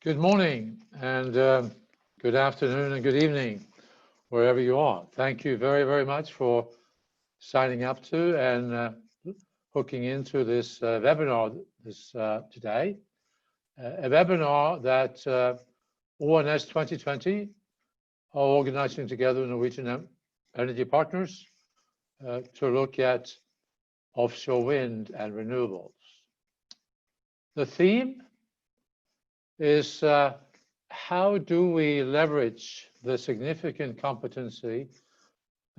Good morning and good afternoon and good evening, wherever you are. Thank you very, very much for signing up to and hooking into this webinar today. A webinar that ONS 2020 are organizing together with Norwegian energy partners to look at offshore wind and renewables. The theme is how do we leverage the significant competency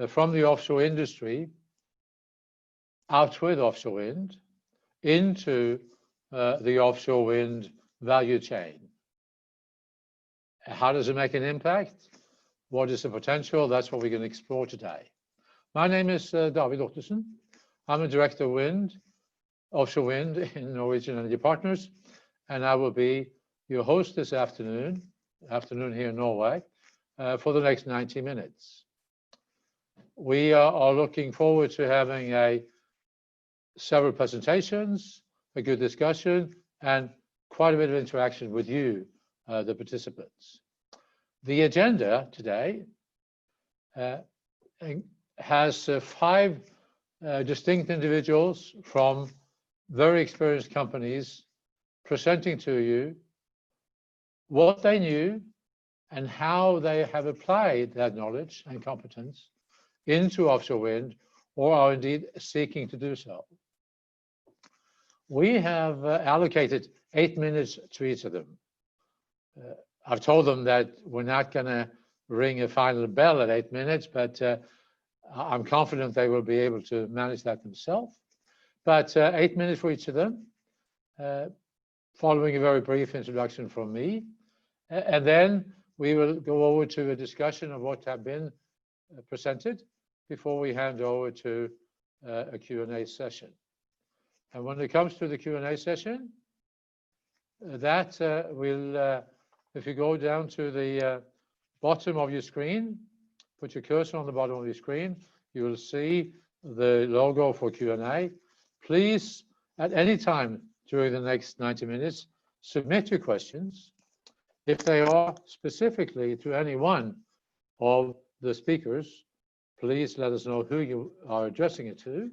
from the offshore industry out with offshore wind into the offshore wind value chain. How does it make an impact? What is the potential? That's what we're going to explore today. My name is David Ottesen. I'm a director of wind, offshore wind in Norwegian Energy Partners, and I will be your host this afternoon here in Norway, for the next 90 minutes. We are looking forward to having several presentations, a good discussion, and quite a bit of interaction with you, the participants. The agenda today has 5 distinct individuals from very experienced companies presenting to you what they knew and how they have applied that knowledge and competence into offshore wind, or are indeed seeking to do so. We have allocated 8 minutes to each of them. I've told them that we're not going to ring a final bell at 8 minutes, but I'm confident they will be able to manage that themselves. But 8 minutes for each of them, following a very brief introduction from me. And then we will go over to a discussion of what have been presented before we hand over to a Q&A session. And when it comes to the Q&A session, that will, if you go down to the bottom of your screen, put your cursor on the bottom of your screen, you will see the logo for Q&A. Please, at any time during the next 90 minutes, submit your questions. If they are specifically to any one of the speakers, please let us know who you are addressing it to.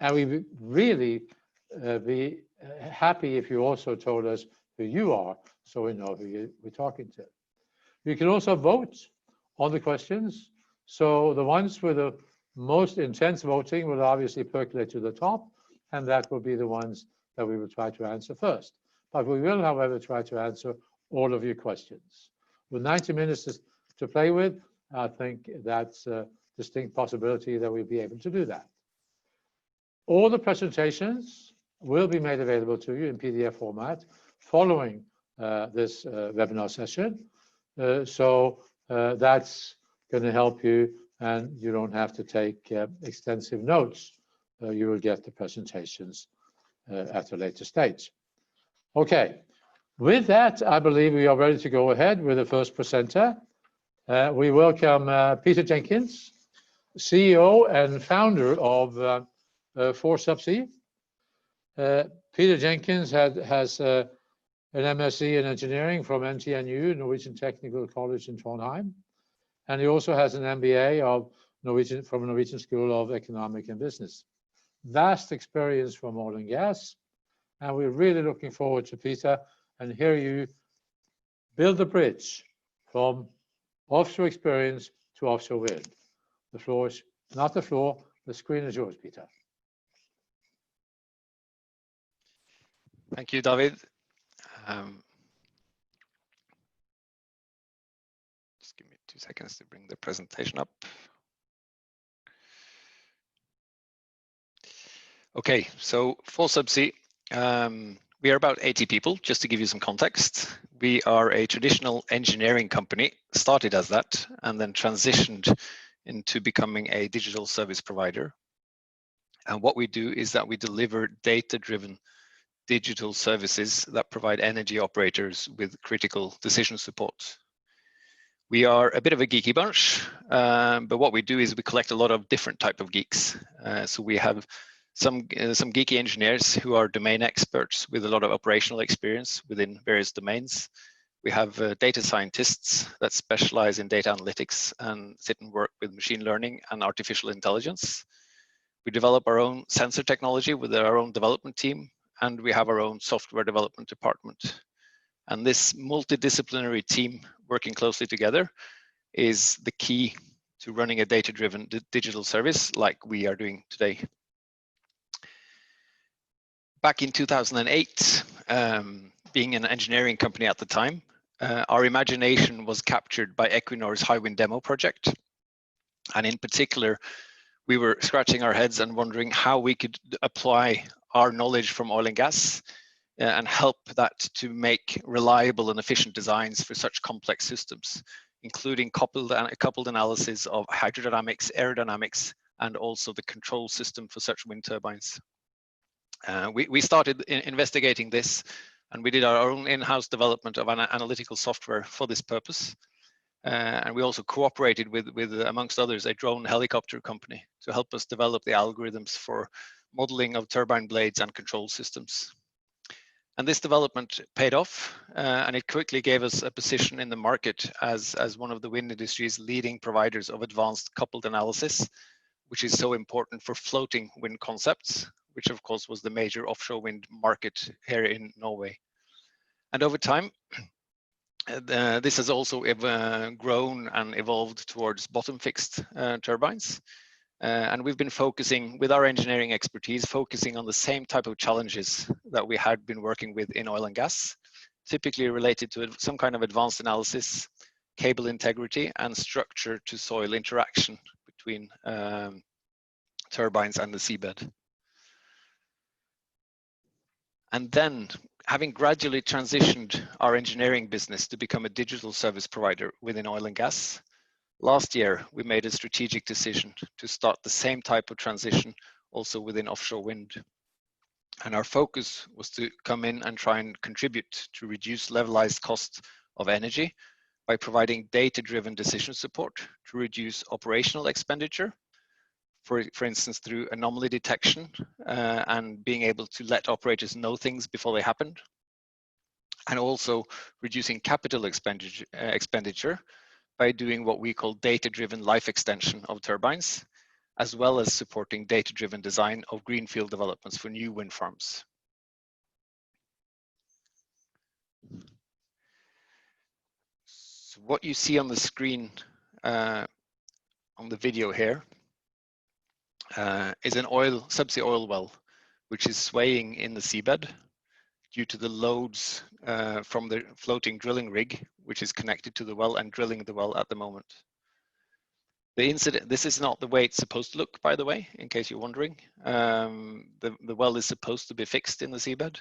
And we would really be happy if you also told us who you are, so we know who we're talking to. You can also vote on the questions. So the ones with the most intense voting will obviously percolate to the top, and that will be the ones that we will try to answer first. But we will, however, try to answer all of your questions. With 90 minutes to play with, I think that's a distinct possibility that we'll be able to do that. All the presentations will be made available to you in PDF format following this webinar session. So that's going to help you, and you don't have to take extensive notes. You will get the presentations at a later stage. Okay. With that, I believe we are ready to go ahead with the first presenter. We welcome Peter Jenkins, CEO and founder of 4Subsea. Peter Jenkins has an MSc in engineering from NTNU, Norwegian Technical College in Trondheim, and he also has an MBA from Norwegian School of Economic and Business. Vast experience from oil and gas, and we're really looking forward to Peter and hear you build the bridge from offshore experience to offshore wind. The floor is not the floor, the screen is yours, Peter. Thank you, David. Just give me 2 seconds to bring the presentation up. Okay, so 4Subsea. We are about 80 people, just to give you some context. We are a traditional engineering company, started as that, and then transitioned into becoming a digital service provider. And what we do is that we deliver data-driven digital services that provide energy operators with critical decision support. We are a bit of a geeky bunch, but what we do is we collect a lot of different type of geeks. So we have some geeky engineers who are domain experts with a lot of operational experience within various domains. We have data scientists that specialize in data analytics and sit and work with machine learning and artificial intelligence. We develop our own sensor technology with our own development team, and we have our own software development department. And this multidisciplinary team working closely together is the key to running a data-driven digital service like we are doing today. Back in 2008, being an engineering company at the time, our imagination was captured by Equinor's Hywind demo project. And in particular, we were scratching our heads and wondering how we could apply our knowledge from oil and gas and help that to make reliable and efficient designs for such complex systems, including coupled analysis of hydrodynamics, aerodynamics, and also the control system for such wind turbines. We started investigating this, and we did our own in-house development of an analytical software for this purpose. And we also cooperated with, amongst others, a drone helicopter company to help us develop the algorithms for modeling of turbine blades and control systems. And this development paid off, and it quickly gave us a position in the market as one of the wind industry's leading providers of advanced coupled analysis, which is so important for floating wind concepts, which of course was the major offshore wind market here in Norway. And over time, this has also grown and evolved towards bottom fixed turbines. And we've been focusing with our engineering expertise, focusing on the same type of challenges that we had been working with in oil and gas, typically related to some kind of advanced analysis, cable integrity, and structure to soil interaction between turbines and the seabed. And then, having gradually transitioned our engineering business to become a digital service provider within oil and gas, last year we made a strategic decision to start the same type of transition also within offshore wind. And our focus was to come in and try and contribute to reduce levelized cost of energy by providing data-driven decision support to reduce operational expenditure, for instance, through anomaly detection and being able to let operators know things before they happened, and also reducing capital expenditure by doing what we call data-driven life extension of turbines, as well as supporting data-driven design of greenfield developments for new wind farms. So what you see on the screen on the video here is an subsea oil well, which is swaying in the seabed due to the loads from the floating drilling rig, which is connected to the well and drilling the well at the moment. This is not the way it's supposed to look, by the way, in case you're wondering. The well is supposed to be fixed in the seabed,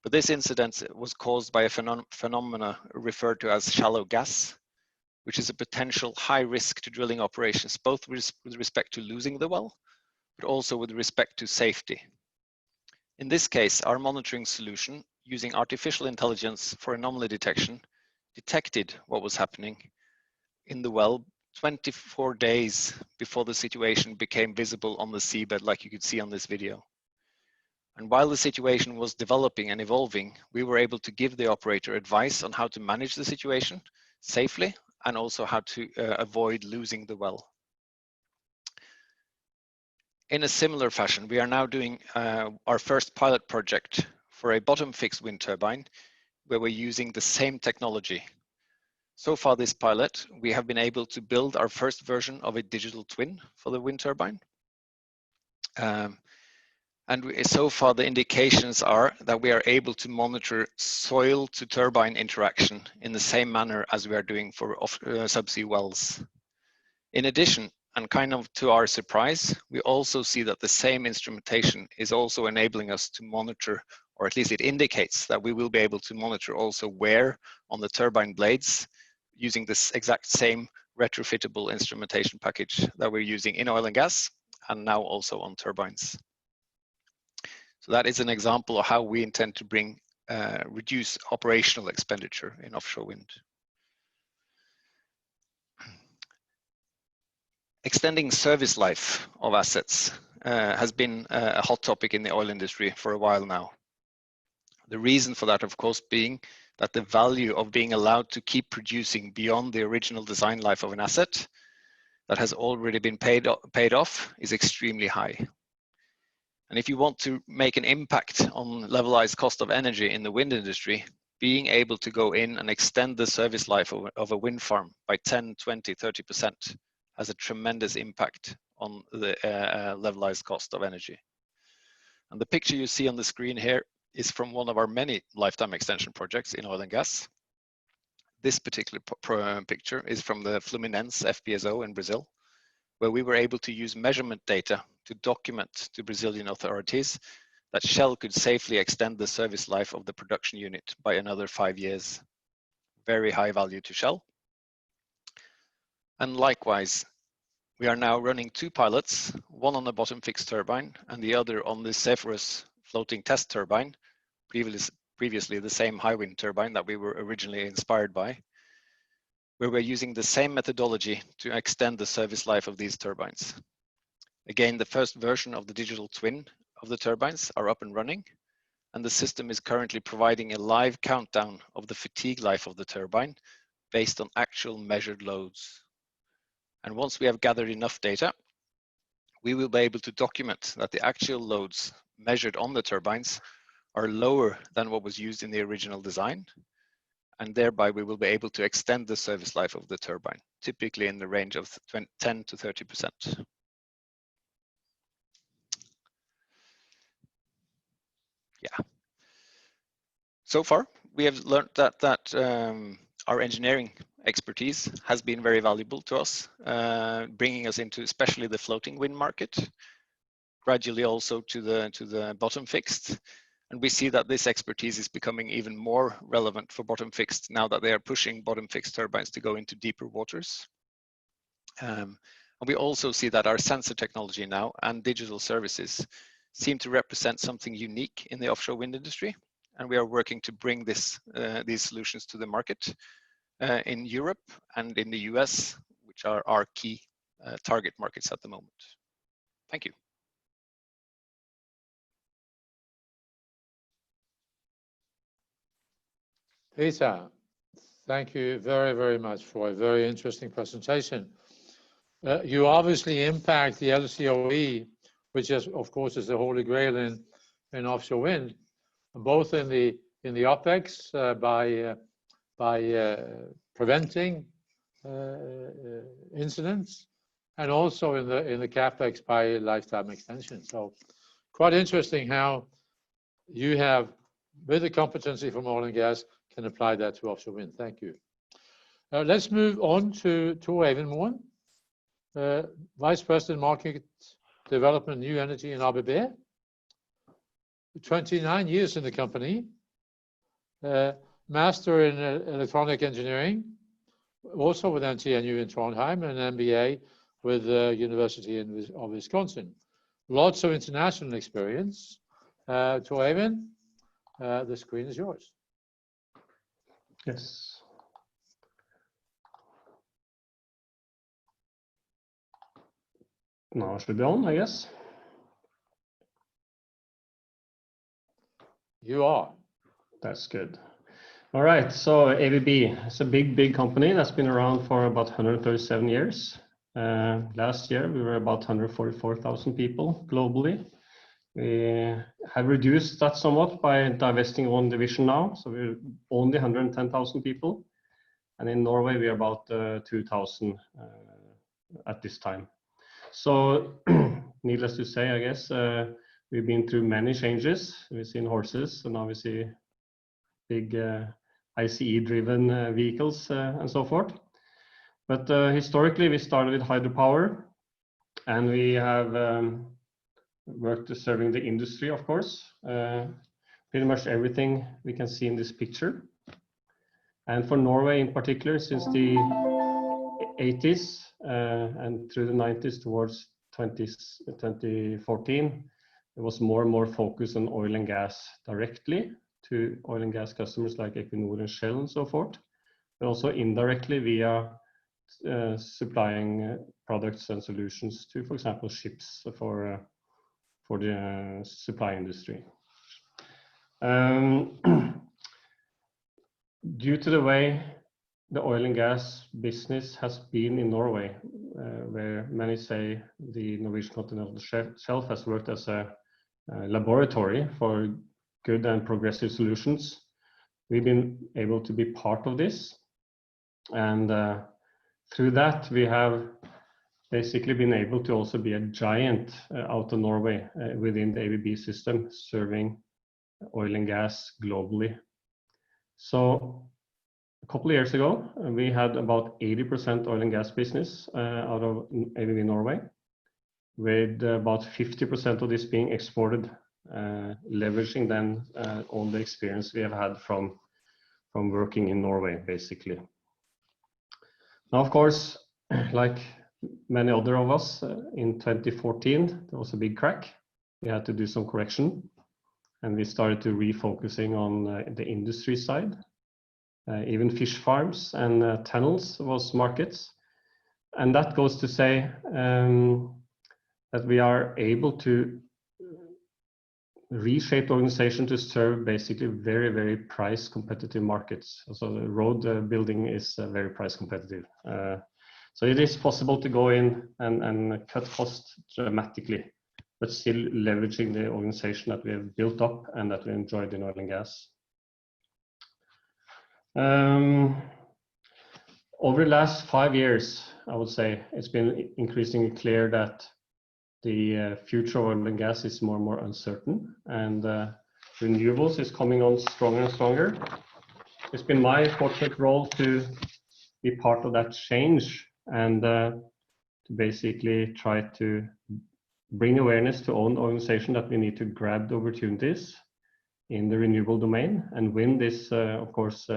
but this incident was caused by a phenomena referred to as shallow gas, which is a potential high risk to drilling operations, both with respect to losing the well, but also with respect to safety. In this case, our monitoring solution, using artificial intelligence for anomaly detection, detected what was happening in the well 24 days before the situation became visible on the seabed, like you could see on this video. And while the situation was developing and evolving, we were able to give the operator advice on how to manage the situation safely and also how to avoid losing the well. In a similar fashion, we are now doing our first pilot project for a bottom fixed wind turbine where we're using the same technology. So far this pilot, we have been able to build our first version of a digital twin for the wind turbine. So far the indications are that we are able to monitor soil to turbine interaction in the same manner as we are doing for subsea wells. In addition, and kind of to our surprise, we also see that the same instrumentation is also enabling us to monitor, or at least it indicates that we will be able to monitor also wear on the turbine blades using this exact same retrofittable instrumentation package that we're using in oil and gas and now also on turbines. So that is an example of how we intend to reduce operational expenditure in offshore wind. Extending service life of assets has been a hot topic in the oil industry for a while now. The reason for that, of course, being that the value of being allowed to keep producing beyond the original design life of an asset that has already been paid off is extremely high. And if you want to make an impact on levelized cost of energy in the wind industry, being able to go in and extend the service life of a wind farm by 10, 20, 30% has a tremendous impact on the levelized cost of energy. And the picture you see on the screen here is from one of our many lifetime extension projects in oil and gas. This particular picture is from the Fluminense FPSO in Brazil, where we were able to use measurement data to document to Brazilian authorities that Shell could safely extend the service life of the production unit by another 5 years. Very high value to Shell. And likewise, we are now running 2 pilots, one on the bottom fixed turbine and the other on the Zephyrus floating test turbine, previously the same high wind turbine that we were originally inspired by, where we're using the same methodology to extend the service life of these turbines. Again, the first version of the digital twin of the turbines are up and running, and the system is currently providing a live countdown of the fatigue life of the turbine based on actual measured loads. And once we have gathered enough data, we will be able to document that the actual loads measured on the turbines are lower than what was used in the original design, and thereby we will be able to extend the service life of the turbine, typically in the range of 10 to 30%. Yeah. So far, we have learned that our engineering expertise has been very valuable to us, bringing us into especially the floating wind market, gradually also to the bottom fixed. And we see that this expertise is becoming even more relevant for bottom fixed now that they are pushing bottom fixed turbines to go into deeper waters. And we also see that our sensor technology now and digital services seem to represent something unique in the offshore wind industry. And we are working to bring these solutions to the market in Europe and in the US, which are our key target markets at the moment. Thank you. Peter, thank you very, very much for a very interesting presentation. You obviously impact the LCOE, which is, of course, is the holy grail in offshore wind, both in the OpEx by preventing incidents, and also in the CapEx by lifetime extension. So, quite interesting how you have, with the competency from oil and gas, can apply that to offshore wind. Thank you. Let's move on to Tor-Eivind Moen, Vice President Market Development, New Energy in ABB. 29 years in the company, Master in Electronic Engineering, also with NTNU in Trondheim, and an MBA with the University of Wisconsin. Lots of international experience. Tor-Eivind, the screen is yours. Yes. Now I should be on, I guess. You are. That's good. All right, so ABB is a big company that's been around for about 137 years. Last year, we were about 144,000 people globally. We have reduced that somewhat by divesting one division now, so we're only 110,000 people. And in Norway, we're about 2,000 at this time. So, needless to say, I guess, we've been through many changes. We've seen horses, and now we see big ICE-driven vehicles and so forth. But historically, we started with hydropower, and we have worked serving the industry, of course. Pretty much everything we can see in this picture. And for Norway in particular, since the 80s and through the 90s towards 2014, there was more and more focus on oil and gas directly to oil and gas customers like Equinor and Shell and so forth, but also indirectly via supplying products and solutions to, for example, ships for the supply industry. due to the way the oil and gas business has been in Norway, where many say the Norwegian continental shelf has worked as a laboratory for good and progressive solutions, we've been able to be part of this. And through that, we have basically been able to also be a giant out of Norway within the ABB system, serving oil and gas globally. So a couple of years ago, we had about 80% oil and gas business out of ABB Norway, with about 50% of this being exported, leveraging then all the experience we have had from working in Norway, basically. Now, of course, like many other of us, in 2014, there was a big crack. We had to do some correction, and we started to refocusing on the industry side. Even fish farms and tunnels was markets. And that goes to say that we are able to reshape the organization to serve basically very, very price competitive markets. So the road building is very price competitive. So it is possible to go in and cut costs dramatically, but still leveraging the organization that we have built up and that we enjoyed in oil and gas. Over the last 5 years, I would say it's been increasingly clear that the future of oil and gas is more and more uncertain, and renewables is coming on stronger and stronger. It's been my fortunate role to be part of that change and to basically try to bring awareness to own organization that we need to grab the opportunities in the renewable domain, and wind is of course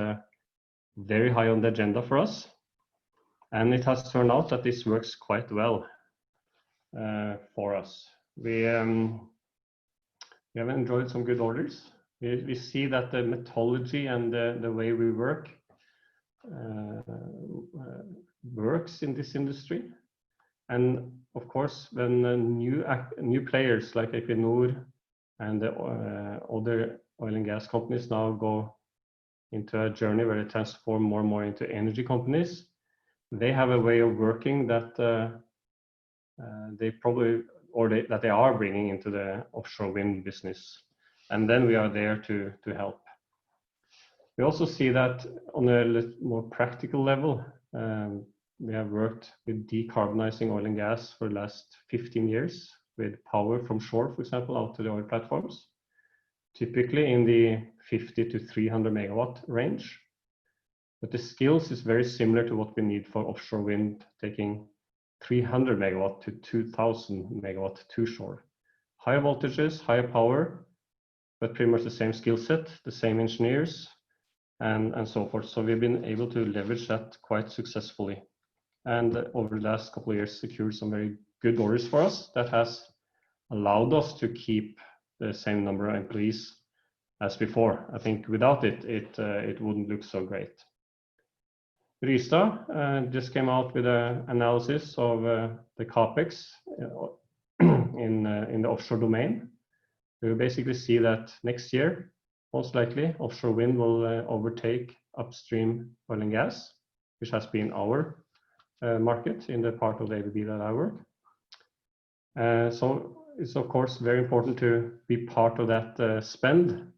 very high on the agenda for us, and it has turned out that this works quite well for us. We have enjoyed some good orders. We see that the methodology and the way we work works in this industry. And of course, when new players like Equinor and the other oil and gas companies now go into a journey where they transform more and more into energy companies, they have a way of working that they probably, or that they are bringing into the offshore wind business. And then we are there to help. We also see that on a more practical level, we have worked with decarbonizing oil and gas for the last 15 years with power from shore, for example, out to the oil platforms, typically in the 50 to 300 megawatt range. But the skills is very similar to what we need for offshore wind, taking 300 megawatt to 2000 megawatt to shore. Higher voltages, higher power, but pretty much the same skill set, the same engineers, and so forth. So we've been able to leverage that quite successfully. And over the last couple of years, secured some very good orders for us that has allowed us to keep the same number of employees as before. I think without it, it wouldn't look so great. Rystad just came out with an analysis of the capex in the offshore domain. We basically see that next year, most likely, offshore wind will overtake upstream oil and gas, which has been our market in the part of the ABB that I work. So it's of course very important to be part of that spend.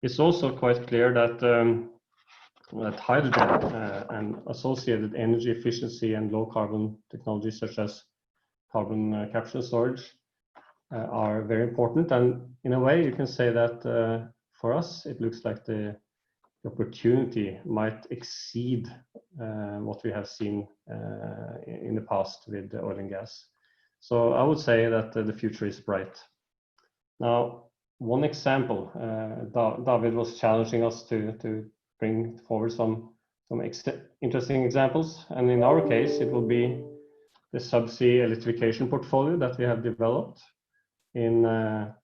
It's also quite clear that that hydrogen and associated energy efficiency and low carbon technologies such as carbon capture and storage are very important. And in a way, you can say that for us, it looks like the opportunity might exceed what we have seen in the past with the oil and gas. So I would say that the future is bright. Now, one example, David was challenging us to bring forward some interesting examples. And in our case, it will be the subsea electrification portfolio that we have developed. In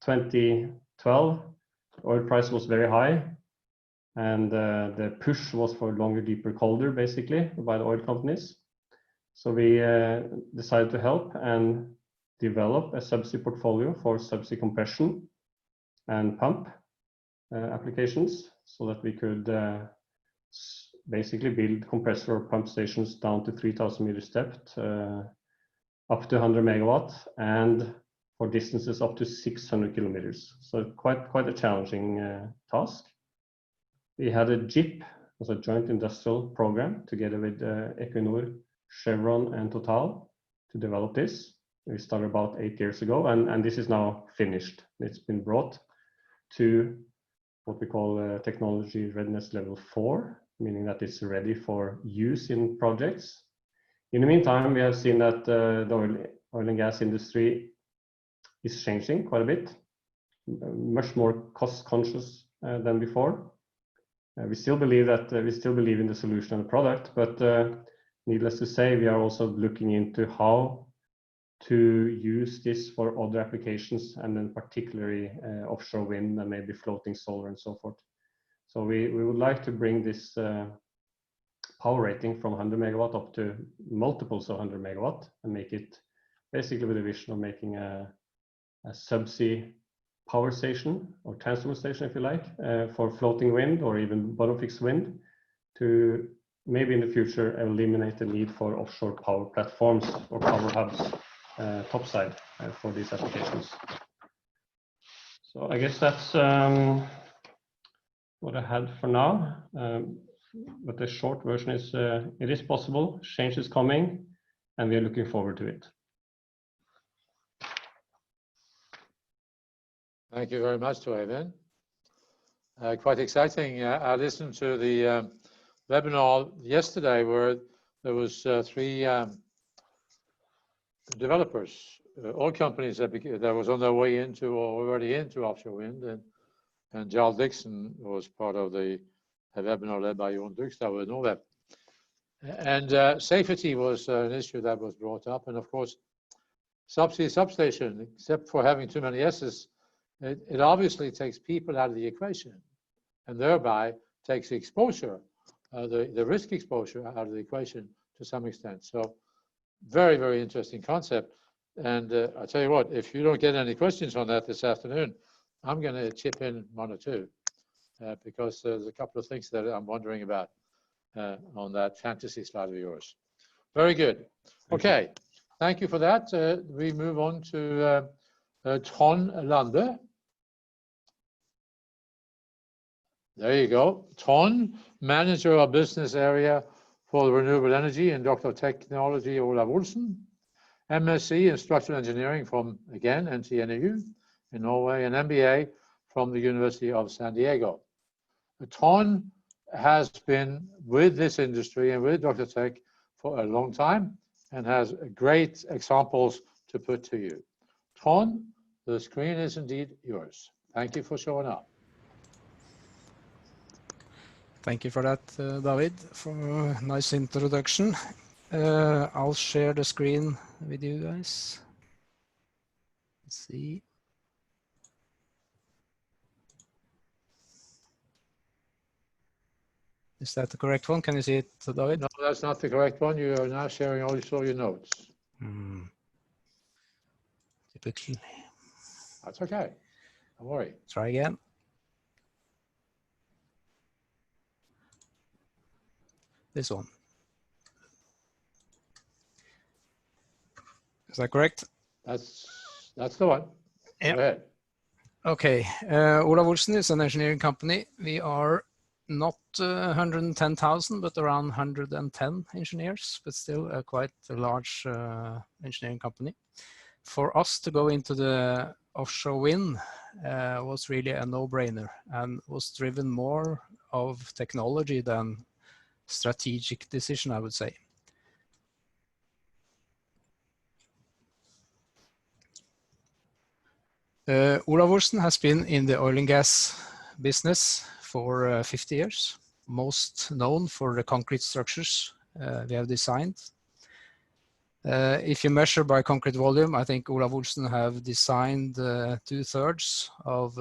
2012, oil price was very high, and the push was for longer, deeper, colder, basically, by the oil companies. So we decided to help and develop a subsea portfolio for subsea compression and pump applications, so that we could basically build compressor or pump stations down to 3,000 meters depth, up to 100 megawatt, and for distances up to 600 kilometers. So quite a challenging task. We had a JIP, as a joint industrial program, together with Equinor, Chevron, and Total to develop this. We started about 8 years ago, and this is now finished. It's been brought to what we call technology readiness level 4, meaning that it's ready for use in projects. In the meantime, we have seen that the oil and gas industry is changing quite a bit, much more cost conscious than before. We still believe in the solution and the product, but needless to say, we are also looking into how to use this for other applications, and then particularly offshore wind and maybe floating solar and so forth. So we would like to bring this power rating from 100 megawatt up to multiples of 100 megawatt and make it basically with a vision of making a subsea power station or transformer station, if you like, for floating wind or even bottom fixed wind, to maybe in the future eliminate the need for offshore power platforms or power hubs topside for these applications. So I guess that's what I had for now. But the short version is it is possible, change is coming, and we are looking forward to it. Thank you very much, Tor-Eivind. Quite exciting. I listened to the webinar yesterday where there was 3 developers, all companies that was on their way into or already into offshore wind, and Jarl Dixon was part of the webinar led by Jon Dugstad with NORWEP. And safety was an issue that was brought up, and of course, subsea substation, except for having too many S's, it obviously takes people out of the equation, and thereby takes the exposure, the risk exposure out of the equation to some extent. So very, very interesting concept. And I'll tell you what, if you don't get any questions on that this afternoon, I'm going to chip in 1 or 2 because there's a couple of things that I'm wondering about on that fantasy slide of yours. Very good. Okay, thank you for that. We move on to Trond Langbø. There you go. Trond, manager of business area for renewable energy and Doctor of Technology, Olav Olsen. MSc in structural engineering from, again, NTNU in Norway, and MBA from the University of San Diego. Trond has been with this industry and with Dr. Tech for a long time and has great examples to put to you. Trond, the screen is indeed yours. Thank you for showing up. Thank you for that, David, for a nice introduction. I'll share the screen with you guys. Let's see. Is that the correct one? Can you see it, David? No, that's not the correct one. You are now sharing also your notes. Typically. That's okay. Don't worry. Try again. This one. Is that correct? That's the one. Yeah. Go ahead. Okay. Olav Olsen is an engineering company. We are not 110,000, but around 110 engineers, but still quite a large engineering company. For us to go into the offshore wind was really a no-brainer and was driven more of technology than strategic decision, I would say. Olav Olsen has been in the oil and gas business for 50 years, most known for the concrete structures we have designed. If you measure by concrete volume, I think Olav Olsen have designed 2/3 of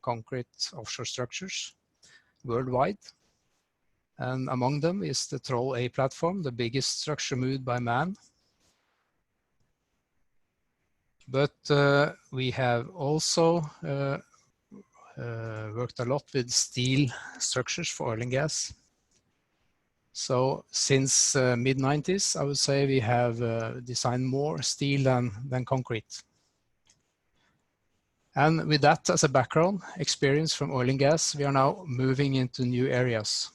concrete offshore structures worldwide. And among them is the Troll-A platform, the biggest structure moved by man. But we have also worked a lot with steel structures for oil and gas. So since mid-90s, I would say we have designed more steel than concrete. And with that as a background, experience from oil and gas, we are now moving into new areas.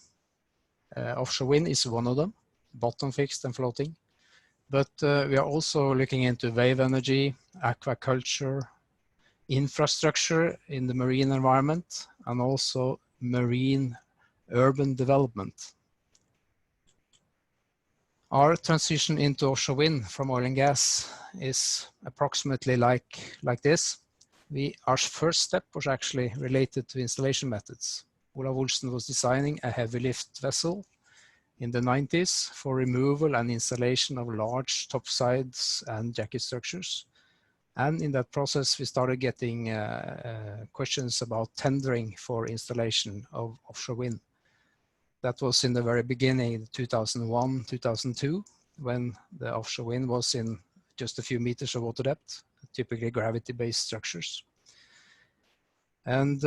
Offshore wind is one of them, bottom fixed and floating. But we are also looking into wave energy, aquaculture, infrastructure in the marine environment, and also marine urban development. Our transition into offshore wind from oil and gas is approximately like this. Our first step was actually related to installation methods. Olav Olsen was designing a heavy lift vessel in the 90s for removal and installation of large topsides and jacket structures. And in that process, we started getting questions about tendering for installation of offshore wind. That was in the very beginning, 2001, 2002, when the offshore wind was in just a few meters of water depth, typically gravity-based structures. And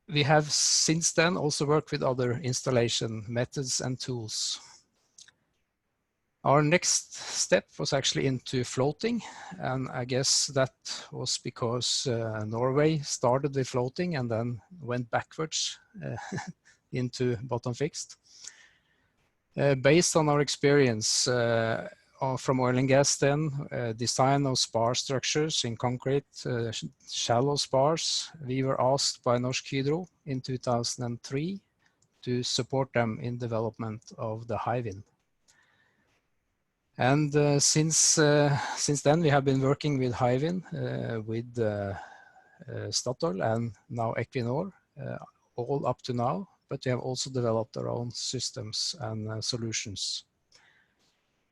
we have since then also worked with other installation methods and tools. Our next step was actually into floating, and I guess that was because Norway started with floating and then went backwards into bottom fixed. Based on our experience from oil and gas then, design of spar structures in concrete, shallow spars, we were asked by Norsk Hydro in 2003 to support them in development of the Hywind. And since then, we have been working with Hywind, with Statoil and now Equinor, all up to now, but we have also developed our own systems and solutions,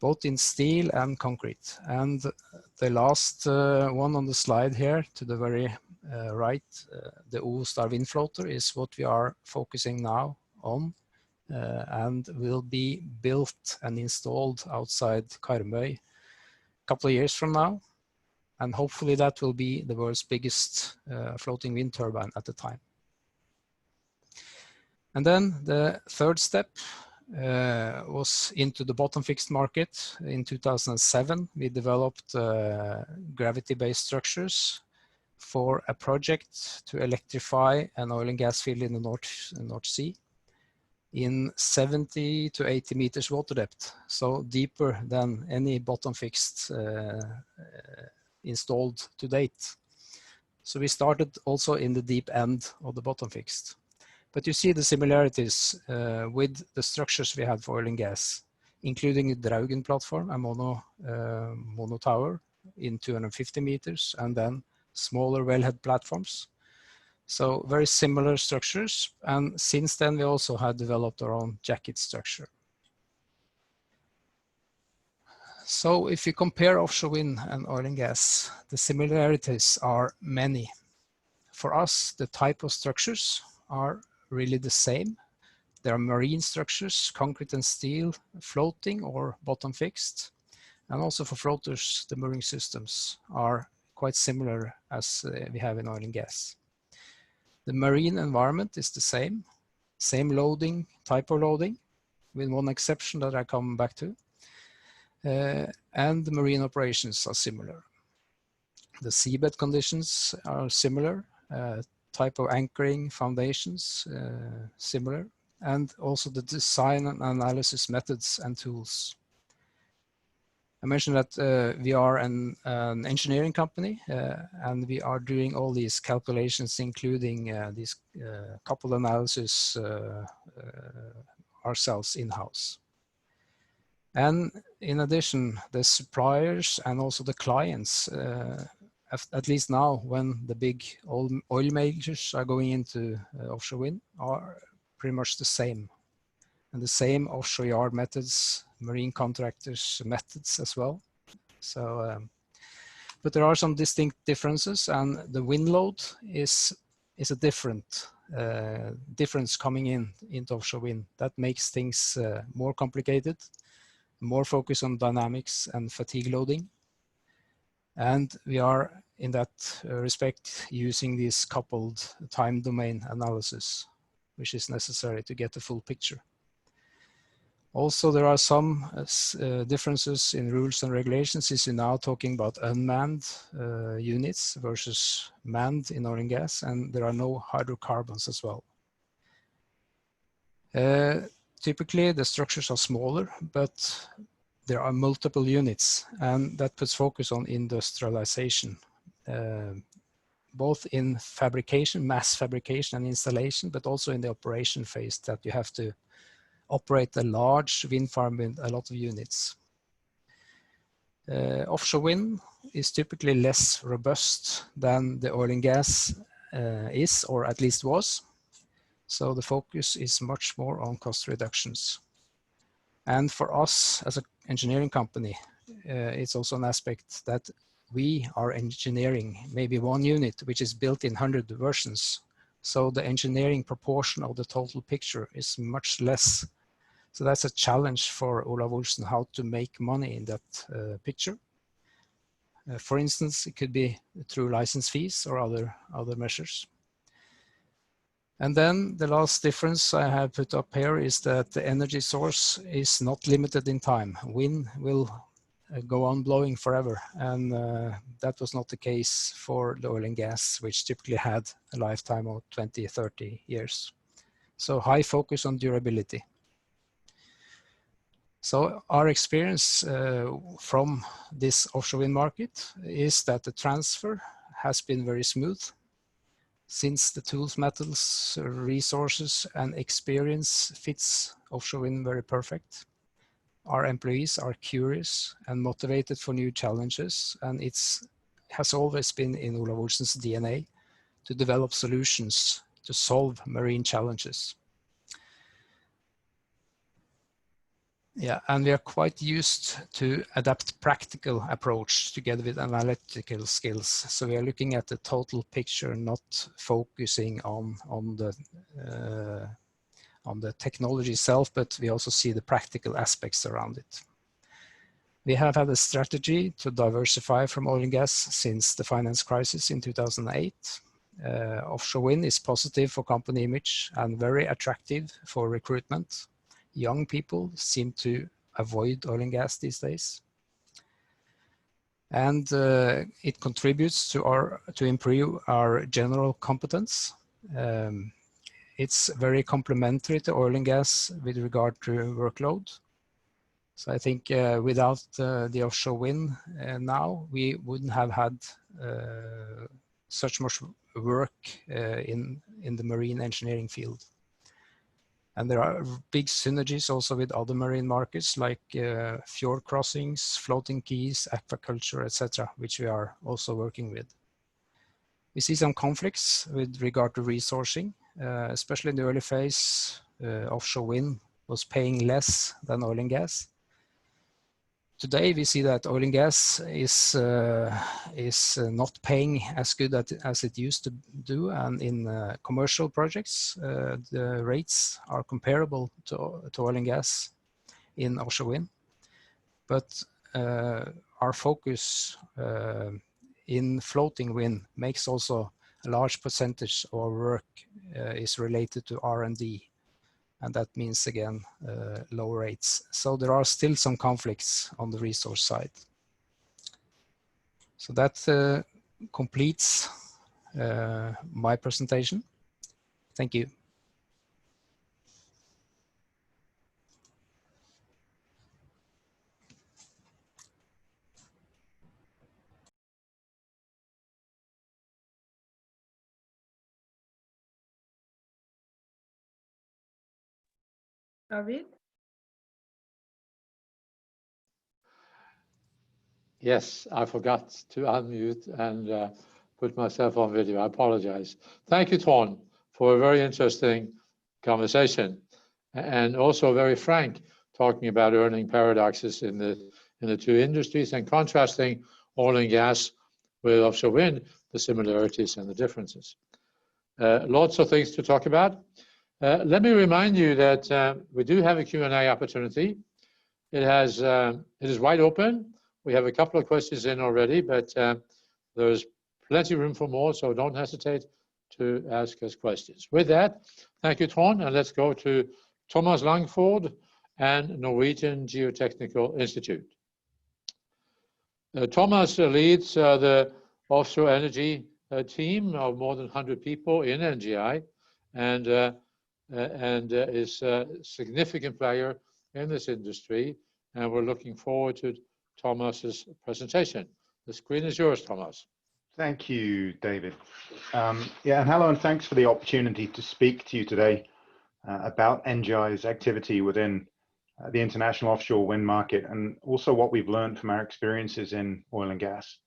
both in steel and concrete. And the last one on the slide here to the very right, the O-Star wind floater is what we are focusing now on. And will be built and installed outside Karmøy a couple of years from now. And hopefully that will be the world's biggest floating wind turbine at the time. And then the third step was into the bottom fixed market. In 2007, we developed gravity-based structures for a project to electrify an oil and gas field in the North Sea. In 70 to 80 meters water depth, so deeper than any bottom fixed installed to date. So we started also in the deep end of the bottom fixed. But you see the similarities with the structures we had for oil and gas, including the Draugen platform, a mono tower in 250 meters, and then smaller wellhead platforms. So very similar structures, and since then we also have developed our own jacket structure. So if you compare offshore wind and oil and gas, the similarities are many. For us, the type of structures are really the same. There are marine structures, concrete and steel, floating or bottom fixed. And also for floaters, the mooring systems are quite similar as we have in oil and gas. The marine environment is the same loading, type of loading, with one exception that I come back to. And the marine operations are similar. The seabed conditions are similar, type of anchoring, foundations, similar, and also the design and analysis methods and tools. I mentioned that we are an engineering company, and we are doing all these calculations, including these coupled analysis ourselves in-house. And in addition, the suppliers and also the clients, at least now when the big oil majors are going into offshore wind, are pretty much the same. And the same offshore yard methods, marine contractors methods as well. So, but there are some distinct differences, and the wind load is a difference coming into offshore wind. That makes things more complicated, more focus on dynamics and fatigue loading. And we are in that respect using this coupled time domain analysis, which is necessary to get the full picture. Also, there are some differences in rules and regulations. Since you're now talking about unmanned units versus manned in oil and gas, and there are no hydrocarbons as well. Typically, the structures are smaller, but there are multiple units, and that puts focus on industrialization, both in fabrication, mass fabrication and installation, but also in the operation phase, that you have to operate a large wind farm with a lot of units. Offshore wind is typically less robust than the oil and gas is, or at least was. So the focus is much more on cost reductions. And for us as an engineering company, it's also an aspect that we are engineering maybe one unit which is built in 100 versions. So the engineering proportion of the total picture is much less. So that's a challenge for Olav Olsen, how to make money in that picture. For instance, it could be through license fees or other measures. And then the last difference I have put up here is that the energy source is not limited in time. Wind will go on blowing forever, and that was not the case for the oil and gas, which typically had a lifetime of 20, 30 years. So high focus on durability. So our experience from this offshore wind market is that the transfer has been very smooth, since the tools, metals, resources and experience fits offshore wind very perfect. Our employees are curious and motivated for new challenges, and it has always been in Olav Olsen's DNA to develop solutions to solve marine challenges. Yeah, and we are quite used to adapt practical approach together with analytical skills. So we are looking at the total picture, not focusing on the technology itself, but we also see the practical aspects around it. We have had a strategy to diversify from oil and gas since the finance crisis in 2008. Offshore wind is positive for company image and very attractive for recruitment. Young people seem to avoid oil and gas these days. And it contributes to improve our general competence. It's very complementary to oil and gas with regard to workload. So I think without the offshore wind now, we wouldn't have had such much work in the marine engineering field. And there are big synergies also with other marine markets like fjord crossings, floating quays, aquaculture, etc., which we are also working with. We see some conflicts with regard to resourcing, especially in the early phase. Offshore wind was paying less than oil and gas. Today we see that oil and gas is not paying as good as it used to do, and in commercial projects the rates are comparable to oil and gas in offshore wind. But our focus in floating wind makes also a large percentage of our work is related to R&D. And that means, again, low rates. So there are still some conflicts on the resource side. So that completes my presentation. Thank you. David? Yes, I forgot to unmute and put myself on video. I apologize. Thank you, Trond, for a very interesting conversation and also very frank, talking about earning paradoxes in the two industries and contrasting oil and gas with offshore wind, the similarities and the differences. Lots of things to talk about. Let me remind you that we do have a Q&A opportunity. It is wide open. We have a couple of questions in already, but there's plenty of room for more, so don't hesitate to ask us questions. With that, thank you, Trond, and let's go to Thomas Langford and Norwegian Geotechnical Institute. Thomas leads the offshore energy team of more than 100 people in NGI, and is a significant player in this industry. And we're looking forward to Thomas's presentation. The screen is yours, Thomas. Thank you, David. Yeah, and hello, and thanks for the opportunity to speak to you today about NGI's activity within the international offshore wind market, and also what we've learned from our experiences in oil and gas.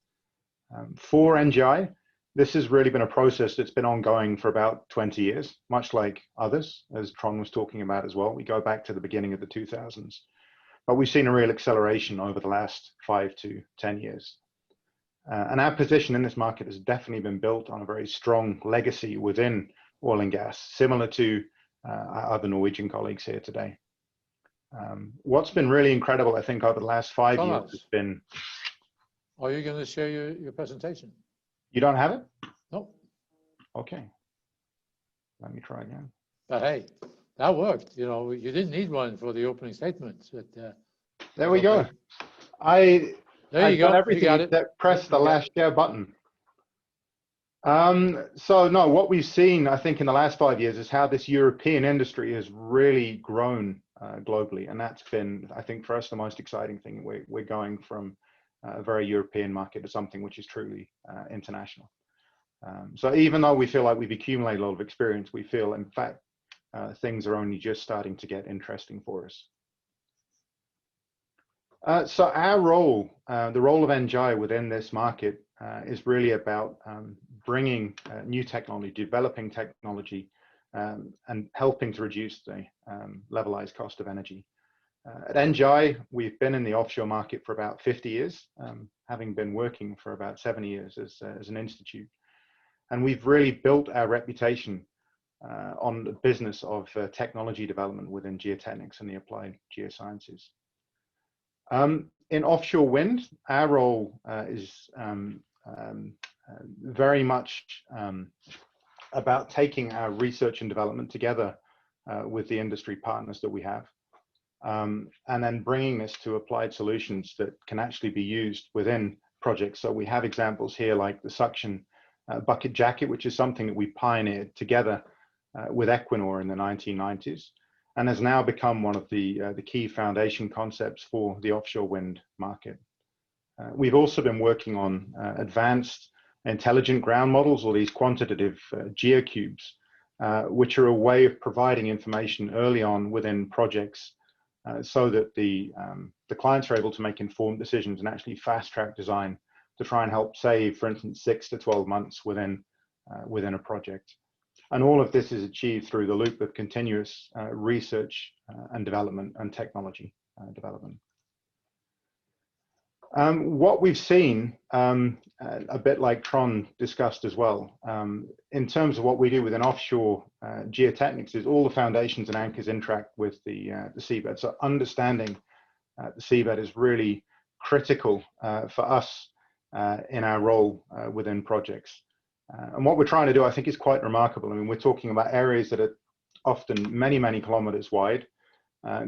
For NGI, this has really been a process that's been ongoing for about 20 years, much like others, as Trond was talking about as well. We go back to the beginning of the 2000s, but we've seen a real acceleration over the last 5 to 10 years. And our position in this market has definitely been built on a very strong legacy within oil and gas, similar to our other Norwegian colleagues here today. What's been really incredible, I think, over the last 5 years has been... Are you going to share your presentation? You don't have it? No. Okay. Let me try again. But hey, that worked. You know, you didn't need one for the opening statements. But, there we go. There you go. Everything You got it. Press the last share button. So no, what we've seen, I think, in the last 5 years is how this European industry has really grown globally, and that's been, I think, for us the most exciting thing. We're going from a very European market to something which is truly international. So even though we feel like we've accumulated a lot of experience, we feel, in fact, things are only just starting to get interesting for us. So our role, the role of NGI within this market is really about bringing new technology, developing technology, and helping to reduce the levelized cost of energy. At NGI, we've been in the offshore market for about 50 years, having been working for about 70 years as an institute. And we've really built our reputation on the business of technology development within geotechnics and the applied geosciences. In offshore wind, our role is very much about taking our research and development together with the industry partners that we have, and then bringing this to applied solutions that can actually be used within projects. So we have examples here like the suction bucket jacket, which is something that we pioneered together with Equinor in the 1990s, and has now become one of the key foundation concepts for the offshore wind market. We've also been working on advanced intelligent ground models, or these quantitative geocubes, which are a way of providing information early on within projects so that the clients are able to make informed decisions and actually fast track design to try and help save, for instance, 6 to 12 months within a project. And all of this is achieved through the loop of continuous research and development and technology development. What we've seen, a bit like Trond discussed as well, in terms of what we do within offshore geotechnics, is all the foundations and anchors interact with the seabed. So understanding the seabed is really critical for us in our role within projects. And what we're trying to do, I think, is quite remarkable. I mean, we're talking about areas that are often many, many kilometers wide,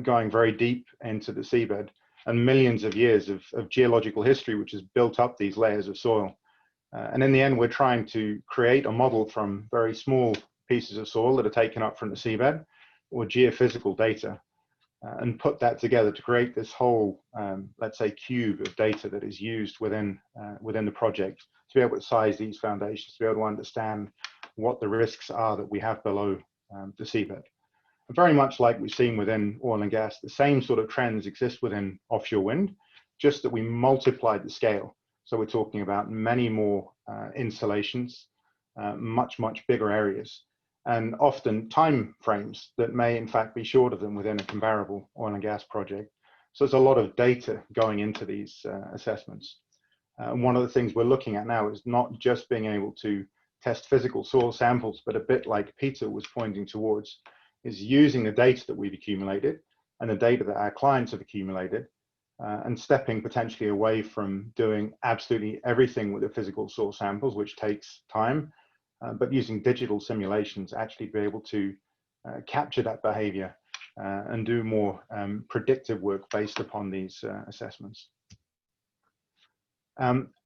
going very deep into the seabed, and millions of years of geological history, which has built up these layers of soil. And in the end, we're trying to create a model from very small pieces of soil that are taken up from the seabed, or geophysical data, and put that together to create this whole, let's say, cube of data that is used within the project to be able to size these foundations, to be able to understand what the risks are that we have below the seabed. And very much like we've seen within oil and gas, the same sort of trends exist within offshore wind, just that we multiplied the scale. So we're talking about many more installations, much, much bigger areas, and often time frames that may in fact be shorter than within a comparable oil and gas project. So there's a lot of data going into these assessments. And one of the things we're looking at now is not just being able to test physical soil samples, but a bit like Peter was pointing towards, is using the data that we've accumulated and the data that our clients have accumulated, and stepping potentially away from doing absolutely everything with the physical soil samples, which takes time, but using digital simulations actually be able to capture that behavior and do more predictive work based upon these assessments.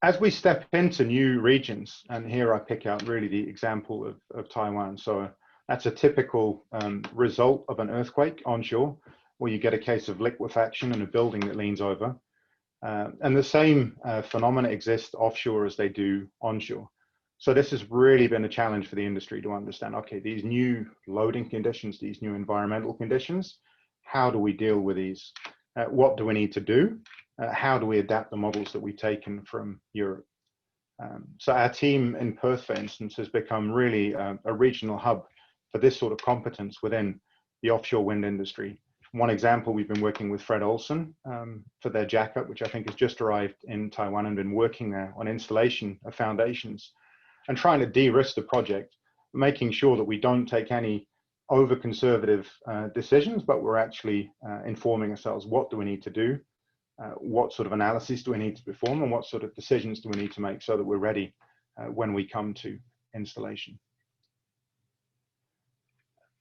As we step into new regions, and here I pick out really the example of Taiwan. So that's a typical result of an earthquake onshore, where you get a case of liquefaction and a building that leans over. And the same phenomena exist offshore as they do onshore. So this has really been a challenge for the industry to understand, okay, these new loading conditions, these new environmental conditions, how do we deal with these? What do we need to do? How do we adapt the models that we've taken from Europe? So our team in Perth, for instance, has become really a regional hub for this sort of competence within the offshore wind industry. One example, we've been working with Fred Olsen for their jackup, which I think has just arrived in Taiwan, and been working there on installation of foundations and trying to de-risk the project, making sure that we don't take any over-conservative decisions, but we're actually informing ourselves, what do we need to do? What sort of analysis do we need to perform, and what sort of decisions do we need to make so that we're ready when we come to installation?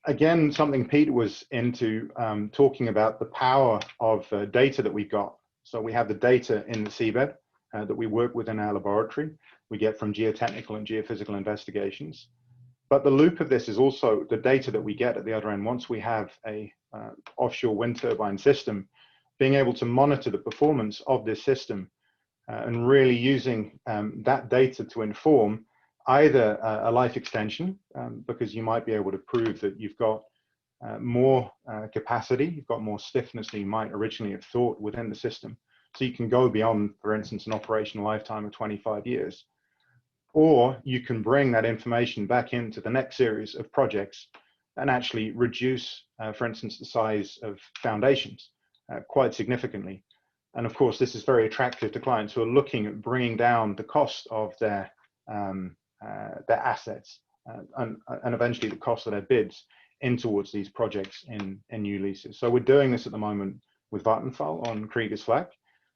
Again, something Pete was into, talking about the power of data that we've got. So we have the data in the seabed that we work with in our laboratory. We get from geotechnical and geophysical investigations. But the loop of this is also the data that we get at the other end once we have a offshore wind turbine system, being able to monitor the performance of this system and really using that data to inform either a life extension, because you might be able to prove that you've got more capacity, you've got more stiffness than you might originally have thought within the system. So you can go beyond, for instance, an operational lifetime of 25 years. Or you can bring that information back into the next series of projects and actually reduce, for instance, the size of foundations quite significantly. And of course, this is very attractive to clients who are looking at bringing down the cost of their assets and eventually the cost of their bids in towards these projects in new leases. So we're doing this at the moment with Vattenfall on Kriegers Flak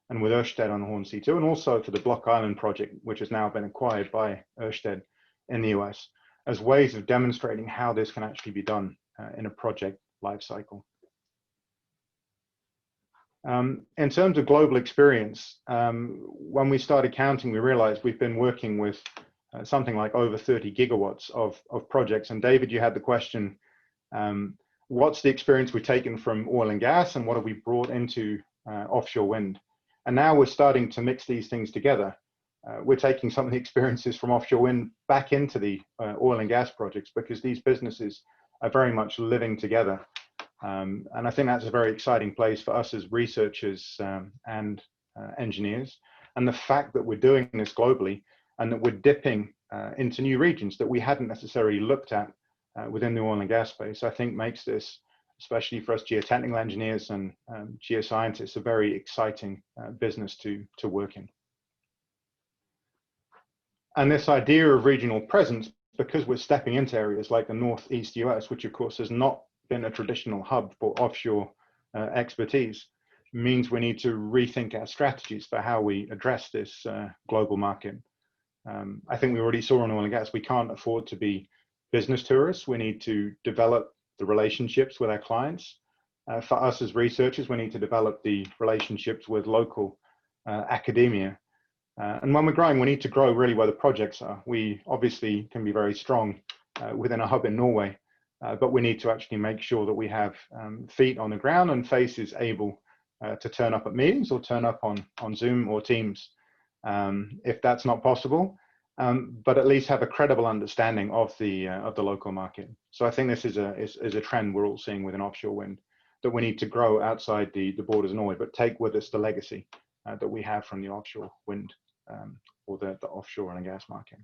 and with Ørsted on Hornsea 2, and also for the Block Island project, which has now been acquired by Ørsted in the US, as ways of demonstrating how this can actually be done in a project life cycle. In terms of global experience, when we started counting, we realized we've been working with something like over 30 gigawatts of projects. And David, you had the question, what's the experience we've taken from oil and gas and what have we brought into offshore wind? And now we're starting to mix these things together. We're taking some of the experiences from offshore wind back into the oil and gas projects, because these businesses are very much living together. And I think that's a very exciting place for us as researchers and engineers. And the fact that we're doing this globally and that we're dipping into new regions that we hadn't necessarily looked at within the oil and gas space, I think makes this, especially for us geotechnical engineers and geoscientists, a very exciting business to work in. And this idea of regional presence, because we're stepping into areas like the Northeast US, which of course has not been a traditional hub for offshore expertise, means we need to rethink our strategies for how we address this global market. I think we already saw in oil and gas, we can't afford to be business tourists. We need to develop the relationships with our clients. For us as researchers, we need to develop the relationships with local academia. And when we're growing, we need to grow really where the projects are. We obviously can be very strong within a hub in Norway, but we need to actually make sure that we have feet on the ground and faces able to turn up at meetings or turn up on Zoom or Teams if that's not possible, but at least have a credible understanding of the local market. So I think this is a trend we're all seeing within offshore wind, that we need to grow outside the borders of Norway, but take with us the legacy that we have from the offshore wind or the offshore oil and gas market.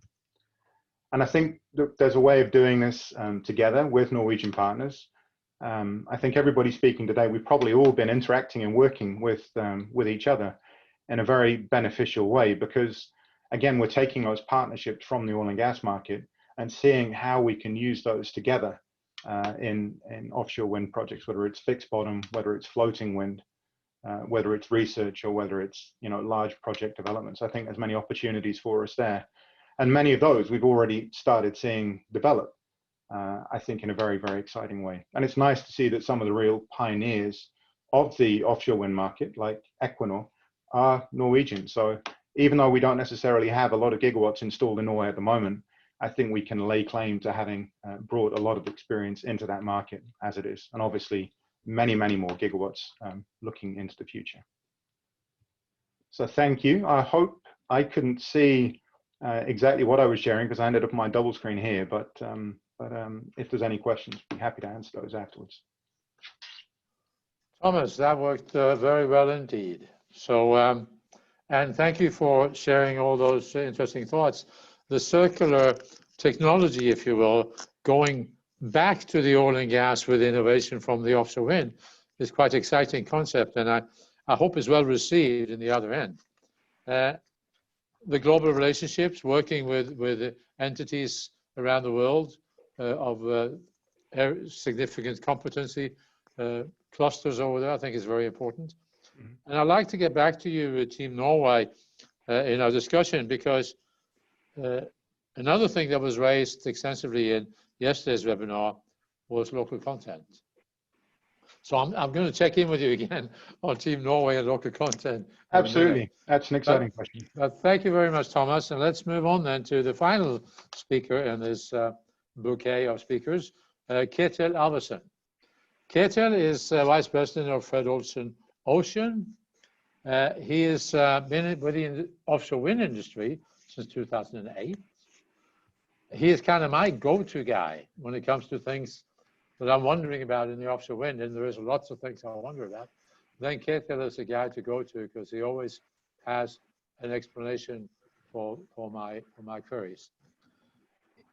And I think that there's a way of doing this together with Norwegian partners. I think everybody speaking today, we've probably all been interacting and working with each other in a very beneficial way, because again, we're taking those partnerships from the oil and gas market and seeing how we can use those together in offshore wind projects, whether it's fixed bottom, whether it's floating wind, whether it's research, or whether it's large project developments. I think there's many opportunities for us there. And many of those we've already started seeing develop. I think in a very, very exciting way. And it's nice to see that some of the real pioneers of the offshore wind market, like Equinor, are Norwegian. So even though we don't necessarily have a lot of gigawatts installed in Norway at the moment, I think we can lay claim to having brought a lot of experience into that market as it is. And obviously many, many more gigawatts looking into the future. So thank you. I hope I couldn't see exactly what I was sharing because I ended up my double screen here, but if there's any questions, I'd be happy to answer those afterwards. Thomas, that worked very well indeed. So, and thank you for sharing all those interesting thoughts. The circular technology, if you will, going back to the oil and gas with innovation from the offshore wind is quite an exciting concept, and I hope is well received in the other end. The global relationships, working with entities around the world of significant competency, clusters over there, I think is very important. Mm-hmm. And I'd like to get back to you, Team Norway, in our discussion, because another thing that was raised extensively in yesterday's webinar was local content. So I'm going to check in with you again on Team Norway and local content. Absolutely, that's an exciting question. But thank you very much, Thomas. And let's move on then to the final speaker in this bouquet of speakers, Ketil Arvesen. Ketil is Vice President of Fred Olsen Ocean. He has been within the offshore wind industry since 2008. He is kind of my go-to guy when it comes to things that I'm wondering about in the offshore wind, and there is lots of things I wonder about. Then Ketil is a guy to go to because he always has an explanation for my queries.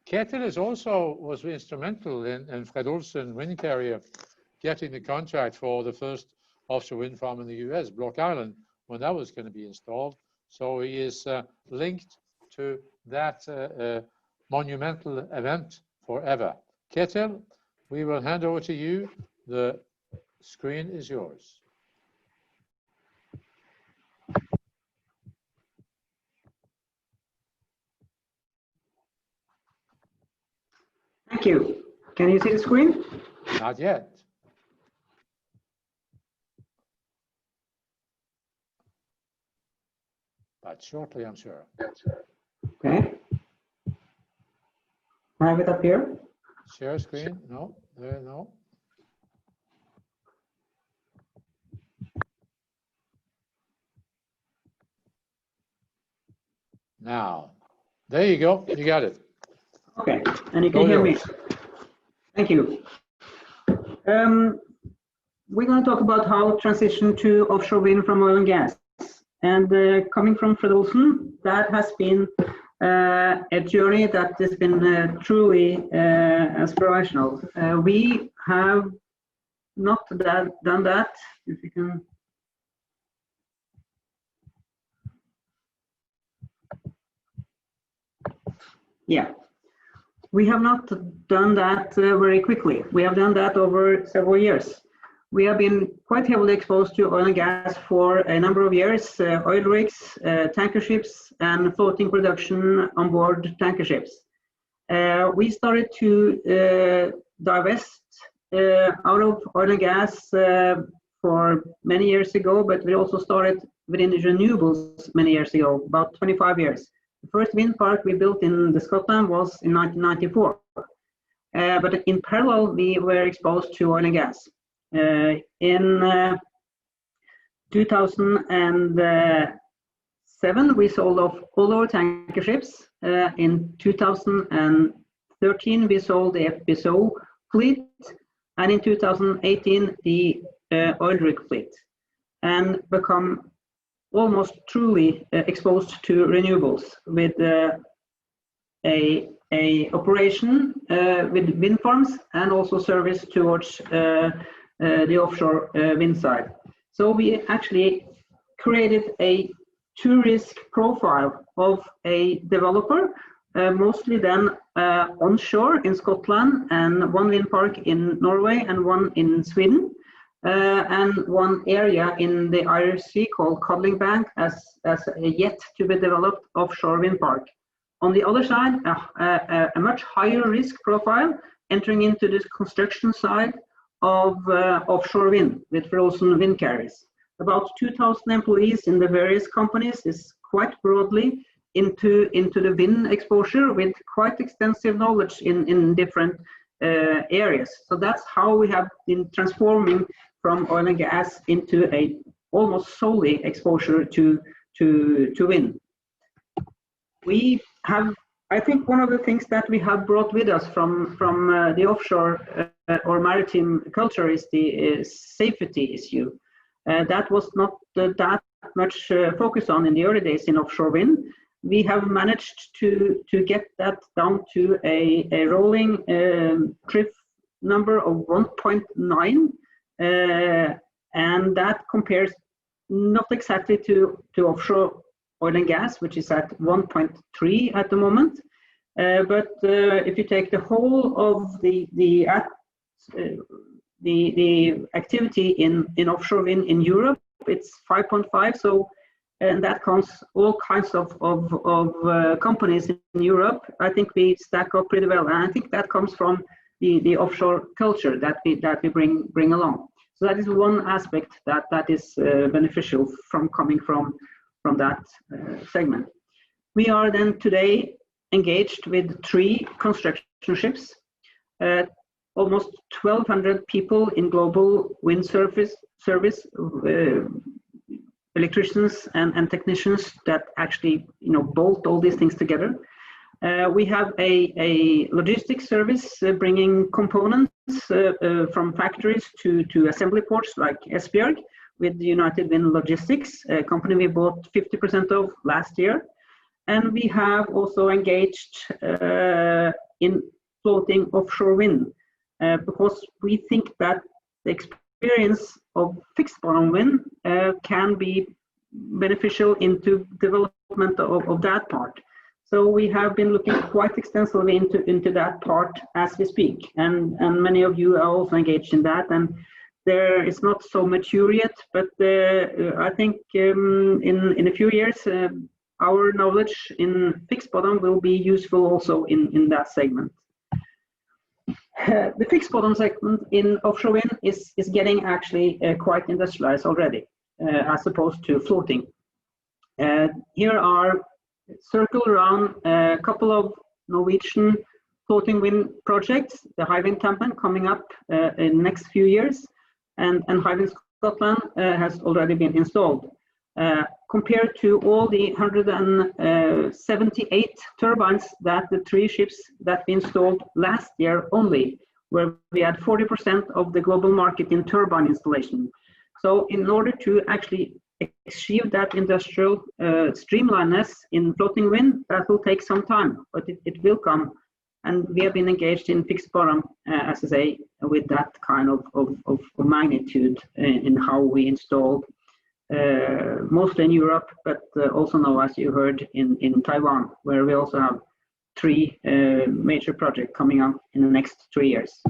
Ketil was instrumental in Fred Olsen Wind Carrier getting the contract for the first offshore wind farm in the US, Block Island, when that was going to be installed. So he is linked to that monumental event forever. Ketil, we will hand over to you. The screen is yours. Thank you. Can you see the screen? Not yet. But shortly, I'm sure. Okay. I have it up here. Share screen? No, there, no. Now, there you go. You got it. Okay, and you can hear me. Thank you. We're going to talk about how transition to offshore wind from oil and gas. And coming from Fred Olsen, that has been a journey that has been truly aspirational. We have not done that, if you can. Yeah, we have not done that very quickly. We have done that over several years. We have been quite heavily exposed to oil and gas for a number of years, oil rigs, tanker ships, and floating production on board tanker ships. We started to divest out of oil and gas for many years ago, but we also started within the renewables many years ago, about 25 years. The first wind park we built in Scotland was in 1994. But in parallel, we were exposed to oil and gas. In 2007, we sold off all our tanker ships. In 2013, we sold the FPSO fleet, and in 2018, the oil rig fleet, and become almost truly exposed to renewables with a operation with wind farms and also service towards the offshore wind side. So we actually created a two-risk profile of a developer, mostly then onshore in Scotland, and one wind park in Norway and one in Sweden, and one area in the Irish Sea called Codling Bank as a yet to be developed offshore wind park. On the other side, a much higher risk profile, entering into this construction side of offshore wind with Olsen wind carriers. About 2,000 employees in the various companies is quite broadly into the wind exposure with quite extensive knowledge in different areas. So that's how we have been transforming from oil and gas into a almost solely exposure to wind. We have, I think, one of the things that we have brought with us from the offshore or maritime culture is the safety issue. That was not that much focus on in the early days in offshore wind. We have managed to get that down to a rolling TRIF number of 1.9, and that compares not exactly to offshore oil and gas, which is at 1.3 at the moment. But if you take the whole of the activity in offshore wind in Europe, it's 5.5. So, and that counts all kinds of companies in Europe. I think we stack up pretty well, and I think that comes from the offshore culture that we bring along. So that is one aspect that is beneficial from coming from that segment. We are then today engaged with 3 construction ships, almost 1,200 people in global wind service, electricians and technicians that actually bolt all these things together. We have a logistics service bringing components from factories to assembly ports like Esbjerg with United Wind Logistics, a company we bought 50% of last year. And we have also engaged in floating offshore wind because we think that the experience of fixed bottom wind can be beneficial into development of that part. So we have been looking quite extensively into that part as we speak, and many of you are also engaged in that. And there is not so mature yet, but I think in a few years our knowledge in fixed bottom will be useful also in that segment. The fixed bottom segment in offshore wind is getting actually quite industrialized already, as opposed to floating. Here are circled around a couple of Norwegian floating wind projects, the Hywind Tampen coming up in the next few years, and Hywind Scotland has already been installed. Compared to all the 178 turbines that the 3 ships that we installed last year only, where we had 40% of the global market in turbine installation. So in order to actually achieve that industrial streamlinedness in floating wind, that will take some time, but it will come. And we have been engaged in fixed bottom, as I say, with that kind of magnitude in how we install, mostly in Europe, but also now, as you heard, in Taiwan, where we also have 3 major projects coming up in the next 3 years.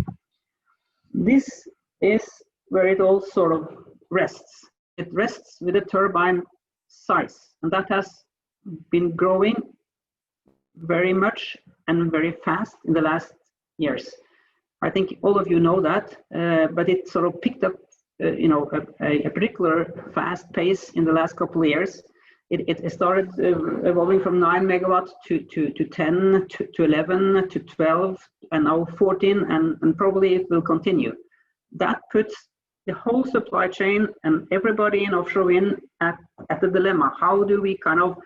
This is where it all sort of rests. It rests with the turbine size, and that has been growing very much and very fast in the last years. I think all of you know that, but it sort of picked up a particular fast pace in the last couple of years. It started evolving from 9 megawatts to 10, to 11, to 12, and now 14, and probably it will continue. That puts the whole supply chain and everybody in offshore wind at the dilemma. How do we kind of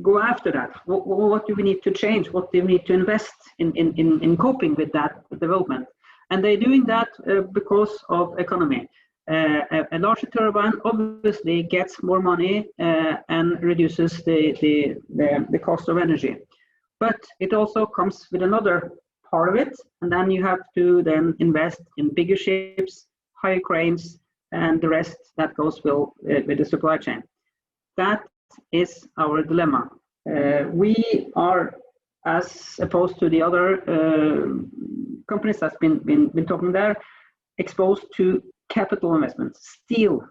go after that? What do we need to change? What do we need to invest in coping with that development? And they're doing that because of economy. A larger turbine obviously gets more money and reduces the cost of energy. But it also comes with another part of it, and then you have to then invest in bigger ships, higher cranes, and the rest that goes with the supply chain. That is our dilemma. We are, as opposed to the other companies that's been talking there, exposed to capital investments, steel.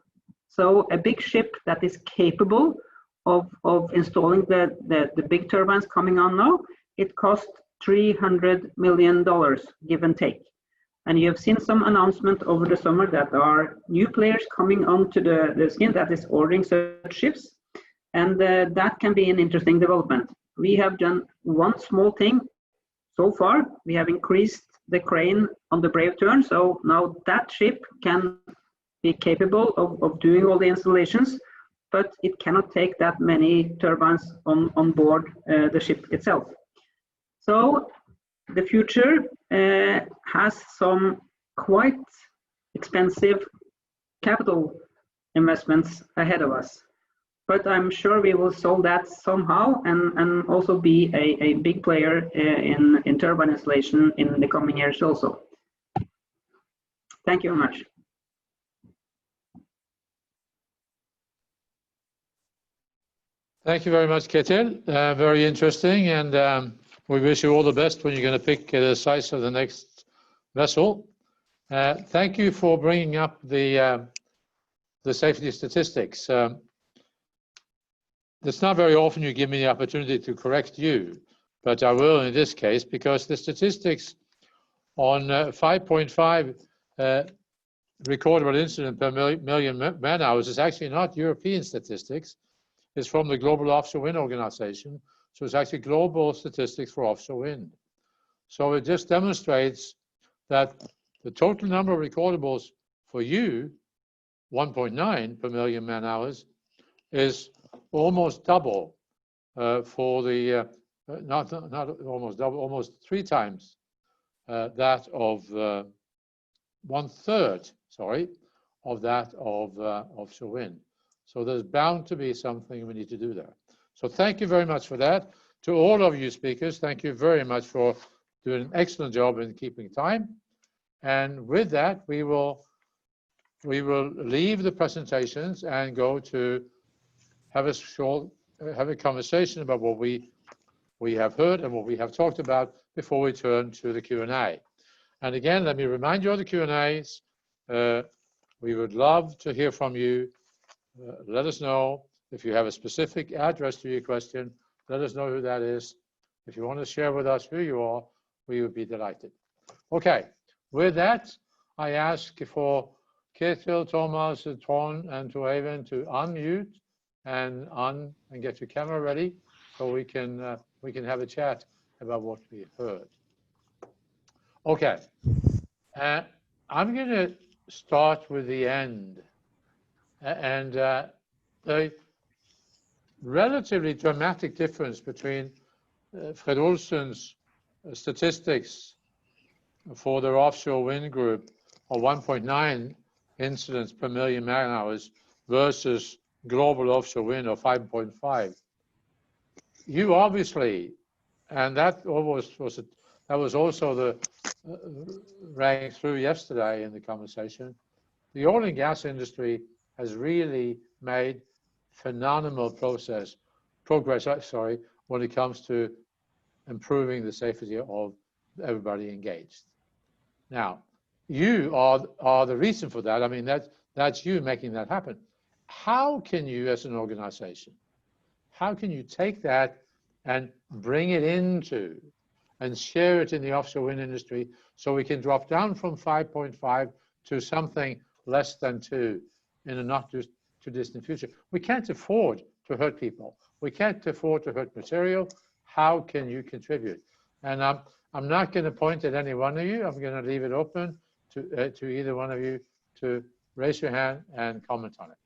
So a big ship that is capable of installing the big turbines coming on now, it costs $300 million, give and take. And you have seen some announcement over the summer that there are new players coming onto the scene that is ordering such ships. And that can be an interesting development. We have done one small thing so far. We have increased the crane on the Brave Tern. So now that ship can be capable of doing all the installations, but it cannot take that many turbines on board the ship itself. So the future has some quite expensive capital investments ahead of us. But I'm sure we will solve that somehow and also be a big player in turbine installation in the coming years also. Thank you very much. Thank you very much, Ketil. Very interesting, and we wish you all the best when you're going to pick the size of the next vessel. Thank you for bringing up the safety statistics. It's not very often you give me the opportunity to correct you, but I will in this case, because the statistics on 5.5 recordable incident per million man hours is actually not European statistics. It's from the Global Offshore Wind Organization. So it's actually global statistics for offshore wind. So it just demonstrates that the total number of recordables for you, 1.9 per million man hours, is almost double for the, not almost double, almost 3 times that of 1/3, sorry, of that of offshore wind. So there's bound to be something we need to do there. So thank you very much for that. To all of you speakers, thank you very much for doing an excellent job in keeping time. And with that, we will leave the presentations and go to have a conversation about what we have heard and what we have talked about before we turn to the Q&A. And again, let me remind you of the Q&As. We would love to hear from you. Let us know if you have a specific address to your question. Let us know who that is. If you want to share with us who you are, we would be delighted. Okay, with that, I ask for Ketil, Thomas, Trond, and Tor-Eivind to unmute and get your camera ready so we can have a chat about what we heard. Okay, I'm going to start with the end, and the relatively dramatic difference between Fred Olsen's statistics for their offshore wind group of 1.9 incidents per million man hours versus global offshore wind of 5.5. You obviously, and that was also the rang through yesterday in the conversation. The oil and gas industry has really made phenomenal progress, when it comes to improving the safety of everybody engaged. Now, you are the reason for that. I mean, that's you making that happen. How can you, as an organization, how can you take that and bring it into and share it in the offshore wind industry so we can drop down from 5.5 to something less than 2 in a not too distant future? We can't afford to hurt people. We can't afford to hurt material. How can you contribute? And I'm not going to point at any one of you. I'm going to leave it open to either one of you to raise your hand and comment on it.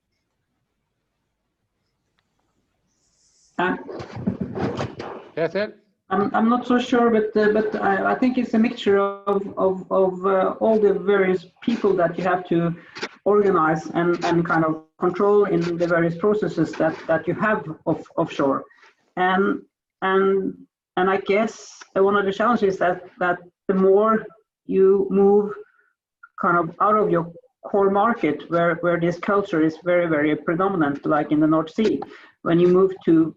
Ketil? I'm not so sure, but I think it's a mixture of all the various people that you have to organize and kind of control in the various processes that you have offshore, and I guess one of the challenges is that the more you move kind of out of your core market where this culture is very, very predominant, like in the North Sea, when you move to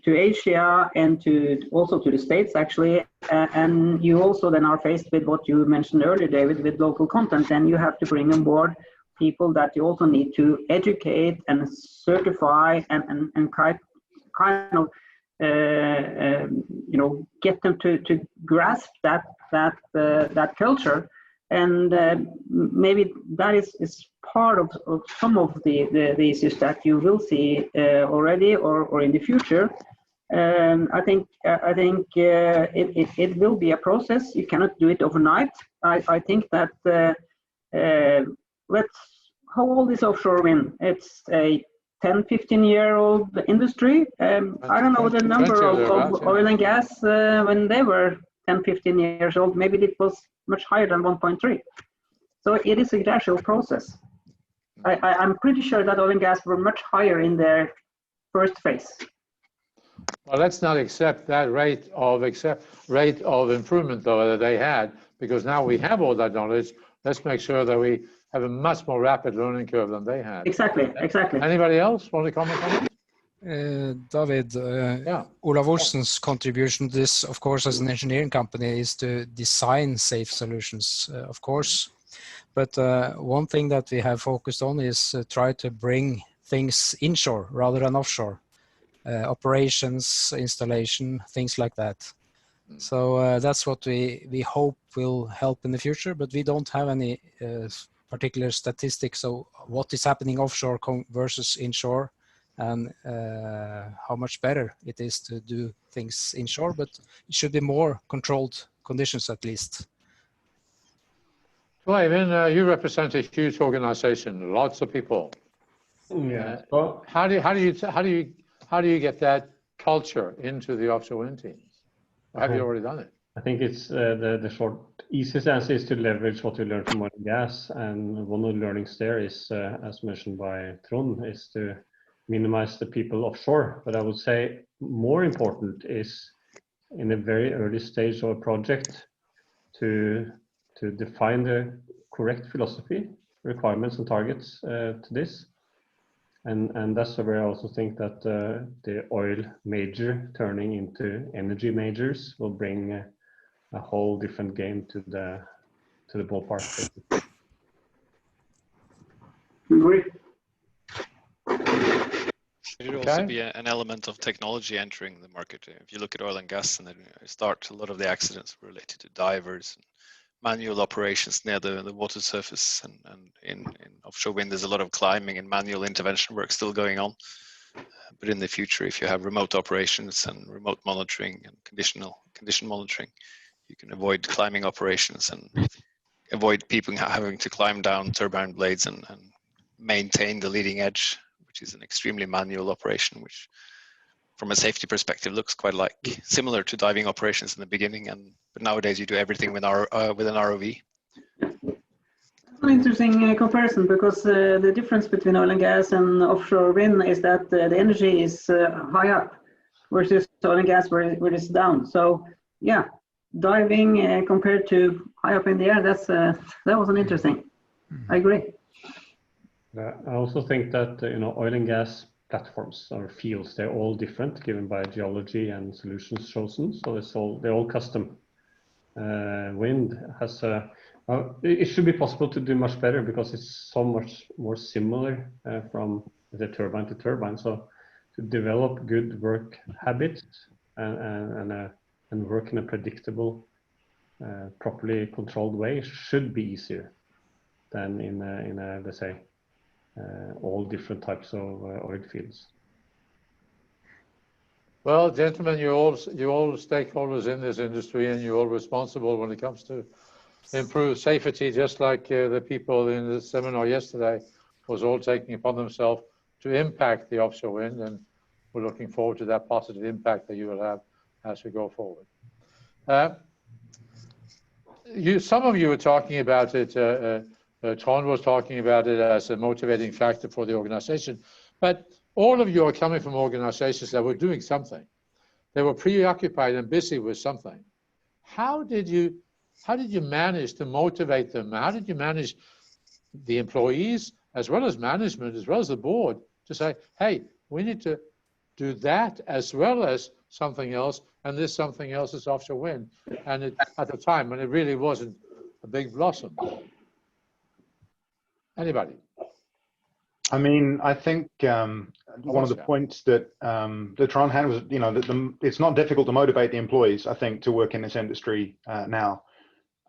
Asia and also to the States actually, and you also then are faced with what you mentioned earlier, David, with local content, then you have to bring on board people that you also need to educate and certify and kind of get them to grasp that culture, and maybe that is part of some of the issues that you will see already or in the future. I think it will be a process. You cannot do it overnight. I think that how old is offshore wind? It's a 10-15-year-old industry. I don't know the number of oil and gas when they were 10-15 years old. Maybe it was much higher than 1.3. So it is a gradual process. I'm pretty sure that oil and gas were much higher in their first phase. Well, let's not accept that rate of improvement though that they had, because now we have all that knowledge. Let's make sure that we have a much more rapid learning curve than they had. Exactly. Anybody else want to comment on it? David, Olav Olsen's contribution to this, of course, as an engineering company, is to design safe solutions, of course. But one thing that we have focused on is try to bring things inshore rather than offshore. Operations, installation, things like that. So that's what we hope will help in the future, but we don't have any particular statistics of what is happening offshore versus inshore, and how much better it is to do things inshore, but it should be more controlled conditions at least. Tor-Eivind, you represent a huge organization, lots of people. Yeah. How do you get that culture into the offshore wind teams? Or have you already done it? I think it's the short, easiest answer is to leverage what we learned from oil and gas. And one of the learnings there is, as mentioned by Trond, is to minimize the people offshore. But I would say more important is in a very early stage of a project to define the correct philosophy, requirements and targets to this. And that's where I also think that the oil major turning into energy majors will bring a whole different game to the ballpark. Agree. There should also be an element of technology entering the market. If you look at oil and gas, and then start a lot of the accidents related to divers, and manual operations near the water surface, and in offshore wind there's a lot of climbing and manual intervention work still going on. But in the future, if you have remote operations and remote monitoring and condition monitoring, you can avoid climbing operations and avoid people having to climb down turbine blades and maintain the leading edge, which is an extremely manual operation, which from a safety perspective looks quite like similar to diving operations in the beginning, but nowadays you do everything with an ROV. An interesting comparison, because the difference between oil and gas and offshore wind is that the energy is high up versus oil and gas where it's down. So yeah, diving compared to high up in the air, that was an interesting. I agree. I also think that oil and gas platforms or fields, they're all different given by geology and solutions chosen. So they're all custom. Wind has it should be possible to do much better because it's so much more similar from the turbine to turbine. So to develop good work habits and work in a predictable, properly controlled way should be easier than in a let's say all different types of oil fields. Well, gentlemen, you're all stakeholders in this industry, and you're all responsible when it comes to improve safety, just like the people in the seminar yesterday was all taking upon themselves to impact the offshore wind, and we're looking forward to that positive impact that you will have as we go forward. Some of you were talking about it, Trond was talking about it as a motivating factor for the organization, but all of you are coming from organizations that were doing something. They were preoccupied and busy with something. How did you manage to motivate them? How did you manage the employees as well as management, as well as the board, to say, hey, we need to do that as well as something else, and this something else is offshore wind, and at the time when it really wasn't a big blossom? Anybody? I mean, I think one of the points that the Trond had was, you know, that it's not difficult to motivate the employees, I think, to work in this industry now.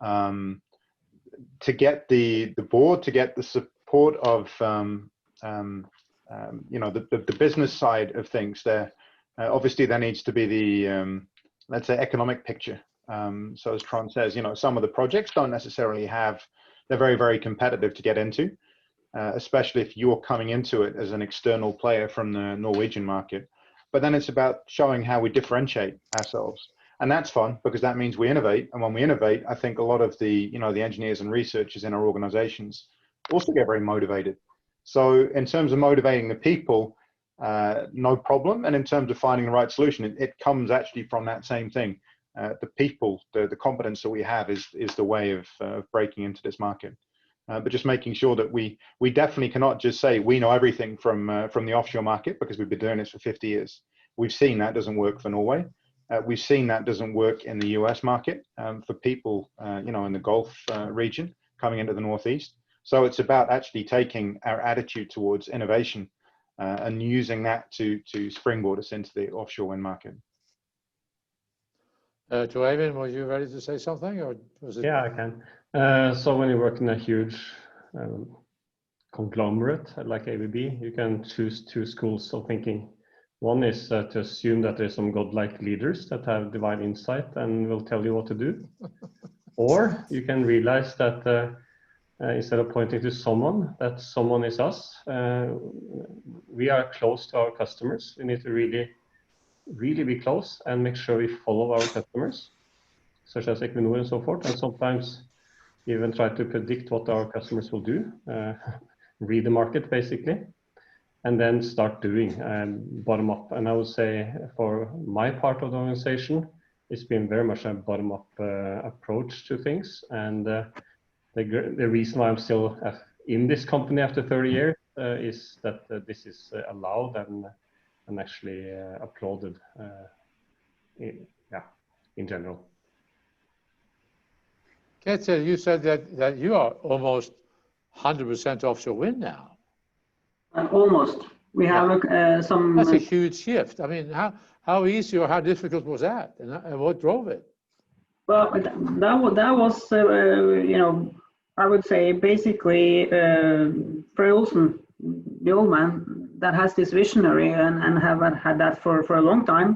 To get the board, to get the support of, you know, the business side of things there, obviously there needs to be the, let's say, economic picture. So as Trond says, you know, some of the projects don't necessarily have, they're very, very competitive to get into. Especially if you're coming into it as an external player from the Norwegian market. But then it's about showing how we differentiate ourselves. And that's fun because that means we innovate. And when we innovate, I think a lot of the, you know, the engineers and researchers in our organizations also get very motivated. So in terms of motivating the people, no problem. And in terms of finding the right solution, it comes actually from that same thing. The people, the competence that we have is the way of breaking into this market. But just making sure that we definitely cannot just say we know everything from the offshore market, because we've been doing this for 50 years. We've seen that doesn't work for Norway. We've seen that doesn't work in the US market for people, you know, in the Gulf region coming into the Northeast. So it's about actually taking our attitude towards innovation and using that to springboard us into the offshore wind market. Tor-Eivind, were you ready to say something, or was it? Yeah, I can. So when you work in a huge conglomerate like ABB, you can choose two schools of thinking. One is to assume that there's some godlike leaders that have divine insight and will tell you what to do. Or you can realize that instead of pointing to someone, that someone is us. We are close to our customers. We need to really, really be close and make sure we follow our customers, such as Equinor and so forth. And sometimes even try to predict what our customers will do, read the market basically, and then start doing bottom up. And I would say for my part of the organization, it's been very much a bottom up approach to things. And the reason why I'm still in this company after 30 years is that this is allowed and actually applauded in general. Ketil, you said that you are almost 100% offshore wind now. Almost. We have some. That's a huge shift. I mean, how easy or how difficult was that, and what drove it? Well, that was you know, I would say basically Olsen, the old man that has this visionary and have had that for a long time.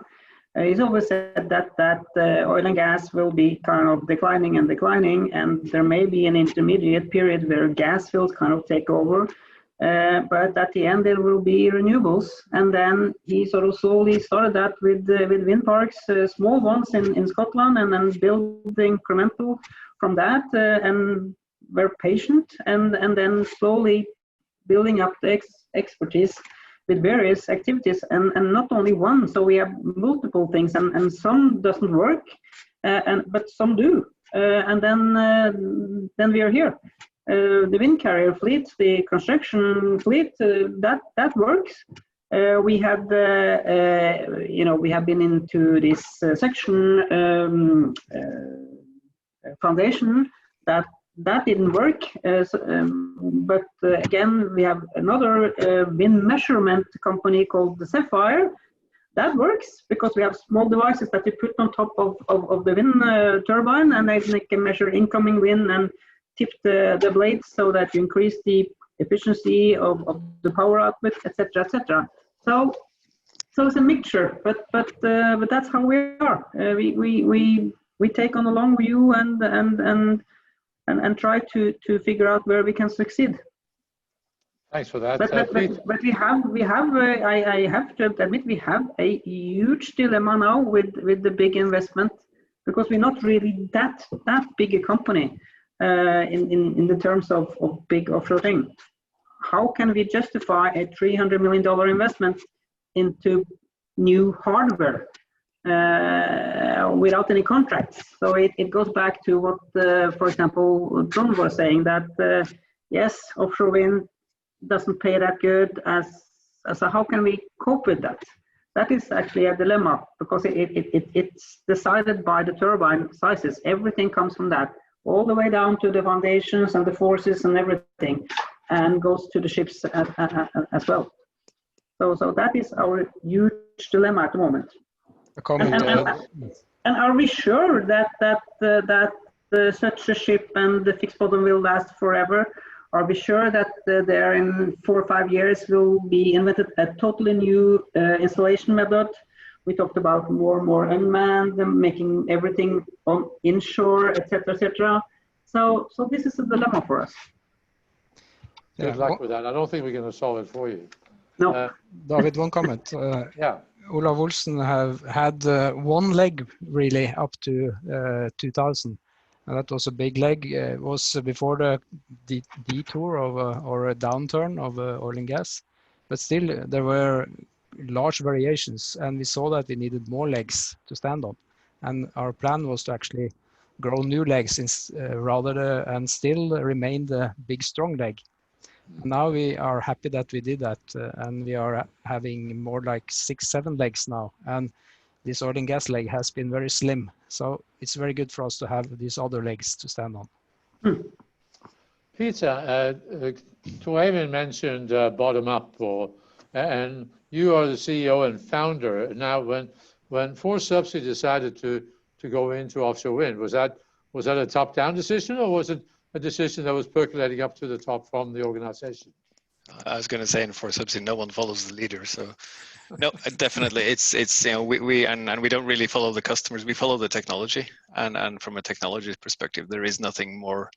He's always said that oil and gas will be kind of declining, and there may be an intermediate period where gas will kind of take over. But at the end there will be renewables, and then he sort of slowly started that with wind parks, small ones in Scotland, and then build the incremental from that, and we're patient, and then slowly building up the expertise with various activities, and not only one. So we have multiple things, and some doesn't work, but some do, and then we are here. The wind carrier fleet, the construction fleet, that works. We had, you know, we have been into this section foundation that didn't work. But again, we have another wind measurement company called the Sapphire. That works because we have small devices that you put on top of the wind turbine, and they can measure incoming wind and tip the blades so that you increase the efficiency of the power output, etc., etc. So it's a mixture, but that's how we are. We take on a long view and try to figure out where we can succeed. Thanks for that. But we have I have to admit, we have a huge dilemma now with the big investment, because we're not really that big a company in the terms of big offshore thing. How can we justify a $300 million investment into new hardware without any contracts? So it goes back to what, for example, Trond was saying, that yes, offshore wind doesn't pay that good. So how can we cope with that? That is actually a dilemma, because it's decided by the turbine sizes. Everything comes from that, all the way down to the foundations and the forces and everything. and goes to the ships as well. So that is our huge dilemma at the moment. A comment. And are we sure that such a ship and the fixed bottom will last forever? Are we sure that there in 4 or 5 years will be invented a totally new installation method? We talked about more and more unmanned, making everything on inshore, etc., etc. So this is a dilemma for us. Good luck with that. I don't think we're going to solve it for you. No. David, one comment. Yeah. Olav Olsen have had one leg really up to 2000. And that was a big leg. It was before the detour of or a downturn of oil and gas. But still, there were large variations, and we saw that we needed more legs to stand on. And our plan was to actually grow new legs and still remain the big strong leg. Now we are happy that we did that, and we are having more like 6-7 legs now. And this oil and gas leg has been very slim, so it's very good for us to have these other legs to stand on. Peter, Tor-Eivind mentioned bottom up, and you are the CEO and founder. Now, when Force Subsea decided to go into offshore wind, was that a top-down decision, or was it a decision that was percolating up to the top from the organization? I was going to say in Force Subsea, no one follows the leader, so. No, definitely. It's you know, we don't really follow the customers. We follow the technology, and from a technology perspective, there is nothing more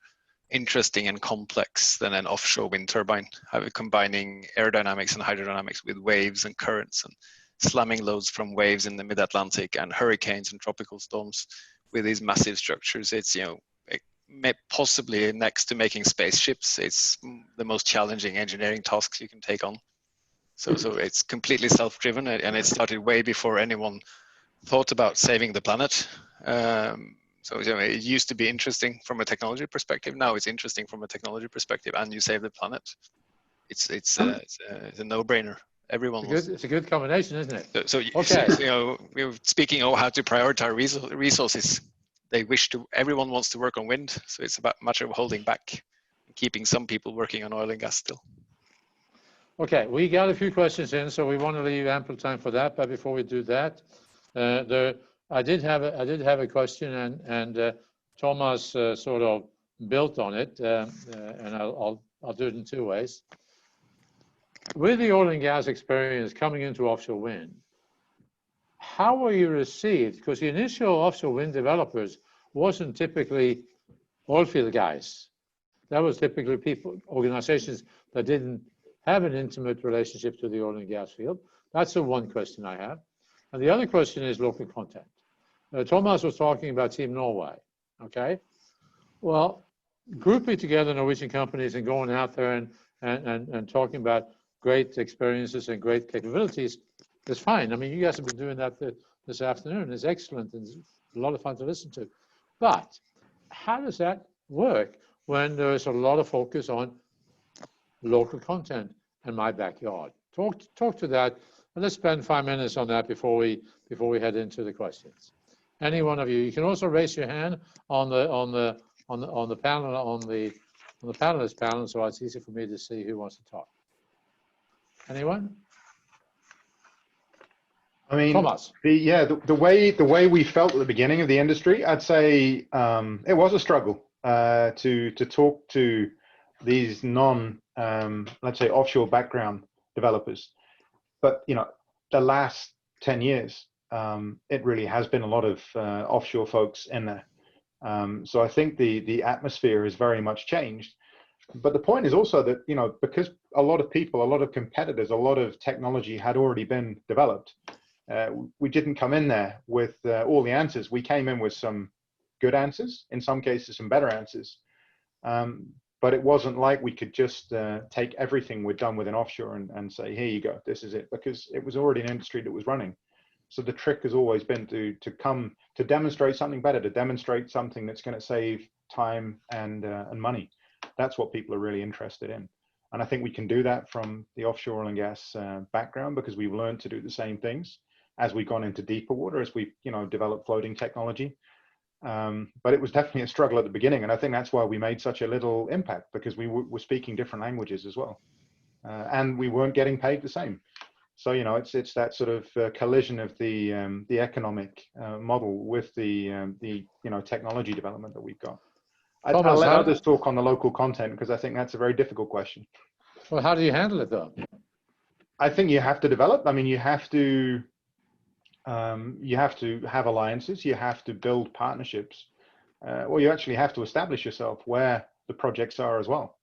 interesting and complex than an offshore wind turbine, combining aerodynamics and hydrodynamics with waves and currents and slamming loads from waves in the mid-Atlantic and hurricanes and tropical storms with these massive structures. It's, you know, possibly next to making spaceships, it's the most challenging engineering tasks you can take on. So it's completely self-driven, and it started way before anyone thought about saving the planet. So you know, it used to be interesting from a technology perspective. Now it's interesting from a technology perspective, and you save the planet. It's a no-brainer. Everyone. It's a good combination, isn't it? So okay. So, you know, we were speaking of how to prioritize resources. Everyone wants to work on wind, so it's about a matter of holding back, and keeping some people working on oil and gas still. Okay, we got a few questions in, so we want to leave ample time for that. But before we do that, I did have a question, and Thomas sort of built on it, and I'll do it in 2 ways. With the oil and gas experience coming into offshore wind, how were you received? Because the initial offshore wind developers wasn't typically oil field guys. That was typically organizations that didn't have an intimate relationship to the oil and gas field. That's the one question I have. And the other question is local content. Thomas was talking about Team Norway, okay? Well, grouping together Norwegian companies and going out there and talking about great experiences and great capabilities is fine. I mean, you guys have been doing that this afternoon. It's excellent and it's a lot of fun to listen to. But how does that work when there's a lot of focus on local content in my backyard? Talk to that, and let's spend 5 minutes on that before we head into the questions. Any one of you. You can also raise your hand on the panel on the panelist panel, so it's easy for me to see who wants to talk. Anyone? I mean, Thomas. The way we felt at the beginning of the industry, I'd say it was a struggle to talk to these let's say offshore background developers. But you know, the last 10 years, it really has been a lot of offshore folks in there. So I think the atmosphere has very much changed. But the point is also that, you know, because a lot of people, a lot of competitors, a lot of technology had already been developed, we didn't come in there with all the answers. We came in with some good answers, in some cases some better answers. But it wasn't like we could just take everything we'd done within offshore and say, here you go, this is it, because it was already an industry that was running. So the trick has always been to come to demonstrate something better, to demonstrate something that's going to save time and money. That's what people are really interested in. And I think we can do that from the offshore oil and gas background, because we've learned to do the same things as we've gone into deeper water, as we've, you know, developed floating technology. But it was definitely a struggle at the beginning, and I think that's why we made such a little impact, because we were speaking different languages as well, and we weren't getting paid the same. So it's that sort of collision of the economic model with the technology development that we've got. I'll let others talk on the local content, because I think that's a very difficult question. Well, how do you handle it though? I think you have to develop. I mean, you have to have alliances. You have to build partnerships. Or you actually have to establish yourself where the projects are as well.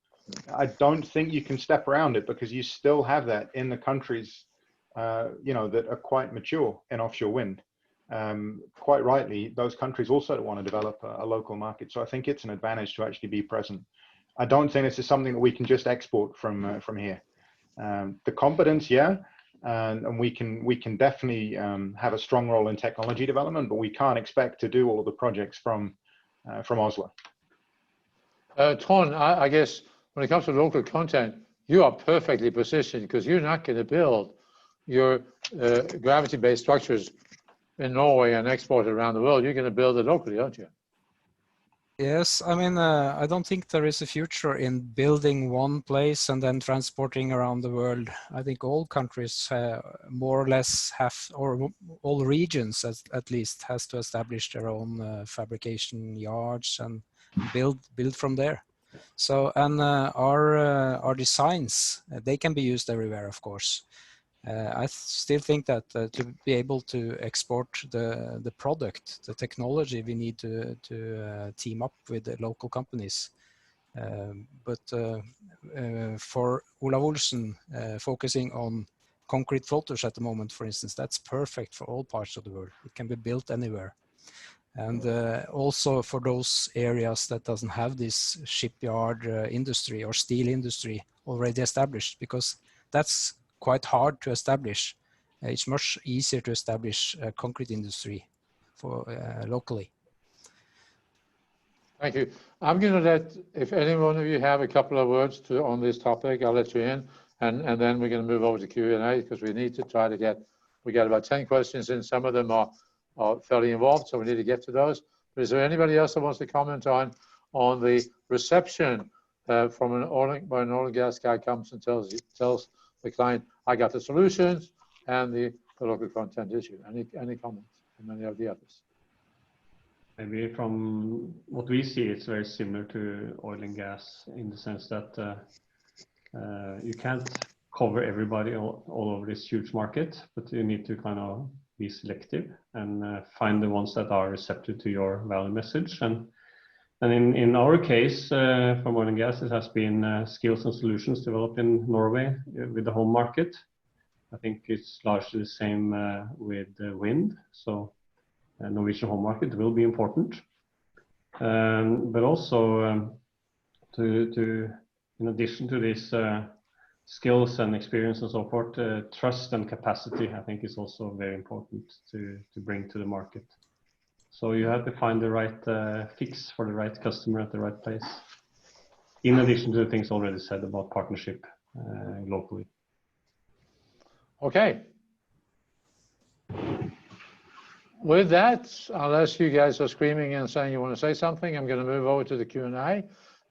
I don't think you can step around it, because you still have that in the countries, that are quite mature in offshore wind. Quite rightly, those countries also want to develop a local market. So I think it's an advantage to actually be present. I don't think this is something that we can just export from here. The competence, yeah, and we can definitely have a strong role in technology development, but we can't expect to do all of the projects from Oslo. Trond, I guess when it comes to local content, you are perfectly positioned, because you're not going to build your gravity-based structures in Norway and export it around the world. You're going to build it locally, aren't you? Yes, I mean, I don't think there is a future in building one place and then transporting around the world. I think all countries more or less have, or all regions at least, has to establish their own fabrication yards and build from there. So, and our designs, they can be used everywhere, of course. I still think that to be able to export the product, the technology, we need to team up with the local companies. But for Olav Olsen, focusing on concrete floaters at the moment, for instance, that's perfect for all parts of the world. It can be built anywhere. And also for those areas that doesn't have this shipyard industry or steel industry already established, because that's quite hard to establish. It's much easier to establish a concrete industry for locally. Thank you. I'm going to let, if any one of you have a couple of words on this topic, I'll let you in, and then we're going to move over to Q&A, because we need to try to get, we got about 10 questions in. Some of them are fairly involved, so we need to get to those. But is there anybody else that wants to comment on the reception from when an oil and gas guy comes and tells the client, I got the solutions and the local content issue? Any comments from any of the others? Maybe from what we see, it's very similar to oil and gas in the sense that you can't cover everybody all over this huge market, but you need to kind of be selective and find the ones that are receptive to your value message. And in our case, from oil and gas, it has been skills and solutions developed in Norway with the home market. I think it's largely the same with wind. So Norwegian home market will be important. But also in addition to this skills and experience and so forth, trust and capacity, I think, is also very important to bring to the market. So you have to find the right fix for the right customer at the right place, in addition to the things already said about partnership locally. Okay. With that, unless you guys are screaming and saying you want to say something, I'm going to move over to the Q&A.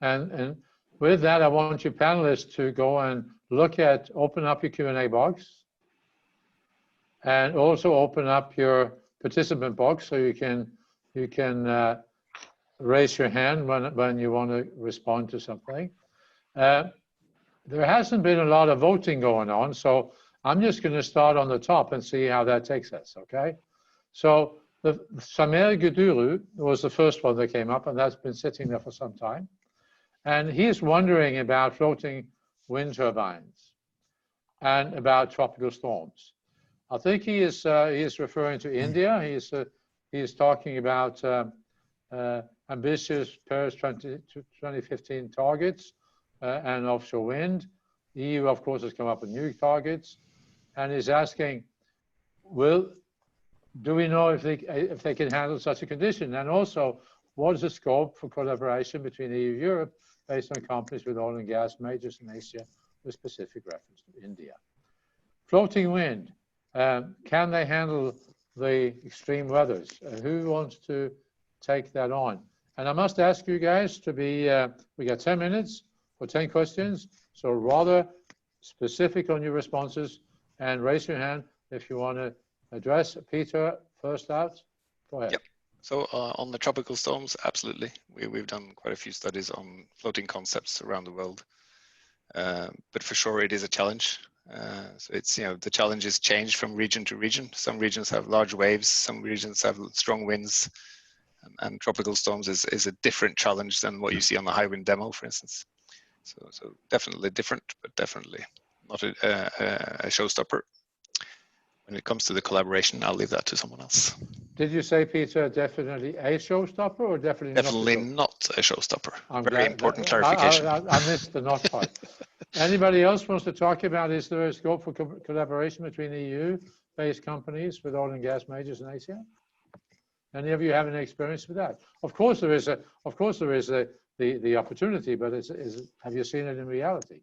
And with that, I want you panelists to go and open up your Q&A box, and also open up your participant box so you can raise your hand when you want to respond to something. There hasn't been a lot of voting going on, so I'm just going to start on the top and see how that takes us, okay? So the Samer Guduru was the first one that came up, and that's been sitting there for some time. And he's wondering about floating wind turbines and about tropical storms. I think he is referring to India. He is talking about ambitious Paris 2015 targets and offshore wind. The EU, of course, has come up with new targets, and is asking, do we know if they can handle such a condition? And also, what is the scope for collaboration between EU and Europe based on companies with oil and gas majors in Asia, with specific reference to India? Floating wind, can they handle the extreme weathers? Who wants to take that on. And I must ask you guys to be, we got 10 minutes for 10 questions, so rather specific on your responses, and raise your hand if you want to address. Peter, first out, go ahead. Yep. So on the tropical storms, absolutely. We've done quite a few studies on floating concepts around the world, but for sure it is a challenge. So it's, the challenges change from region to region. Some regions have large waves, some regions have strong winds, and tropical storms is a different challenge than what you see on the high wind demo, for instance. So definitely different, but definitely not a showstopper. When it comes to the collaboration, I'll leave that to someone else. Did you say, Peter, definitely a showstopper or definitely not a showstopper? I'm Very glad, important clarification. I missed the not part. Anybody else wants to talk about, is there a scope for collaboration between EU-based companies with oil and gas majors in Asia? Any of you have any experience with that? Of course there is the opportunity, but have you seen it in reality?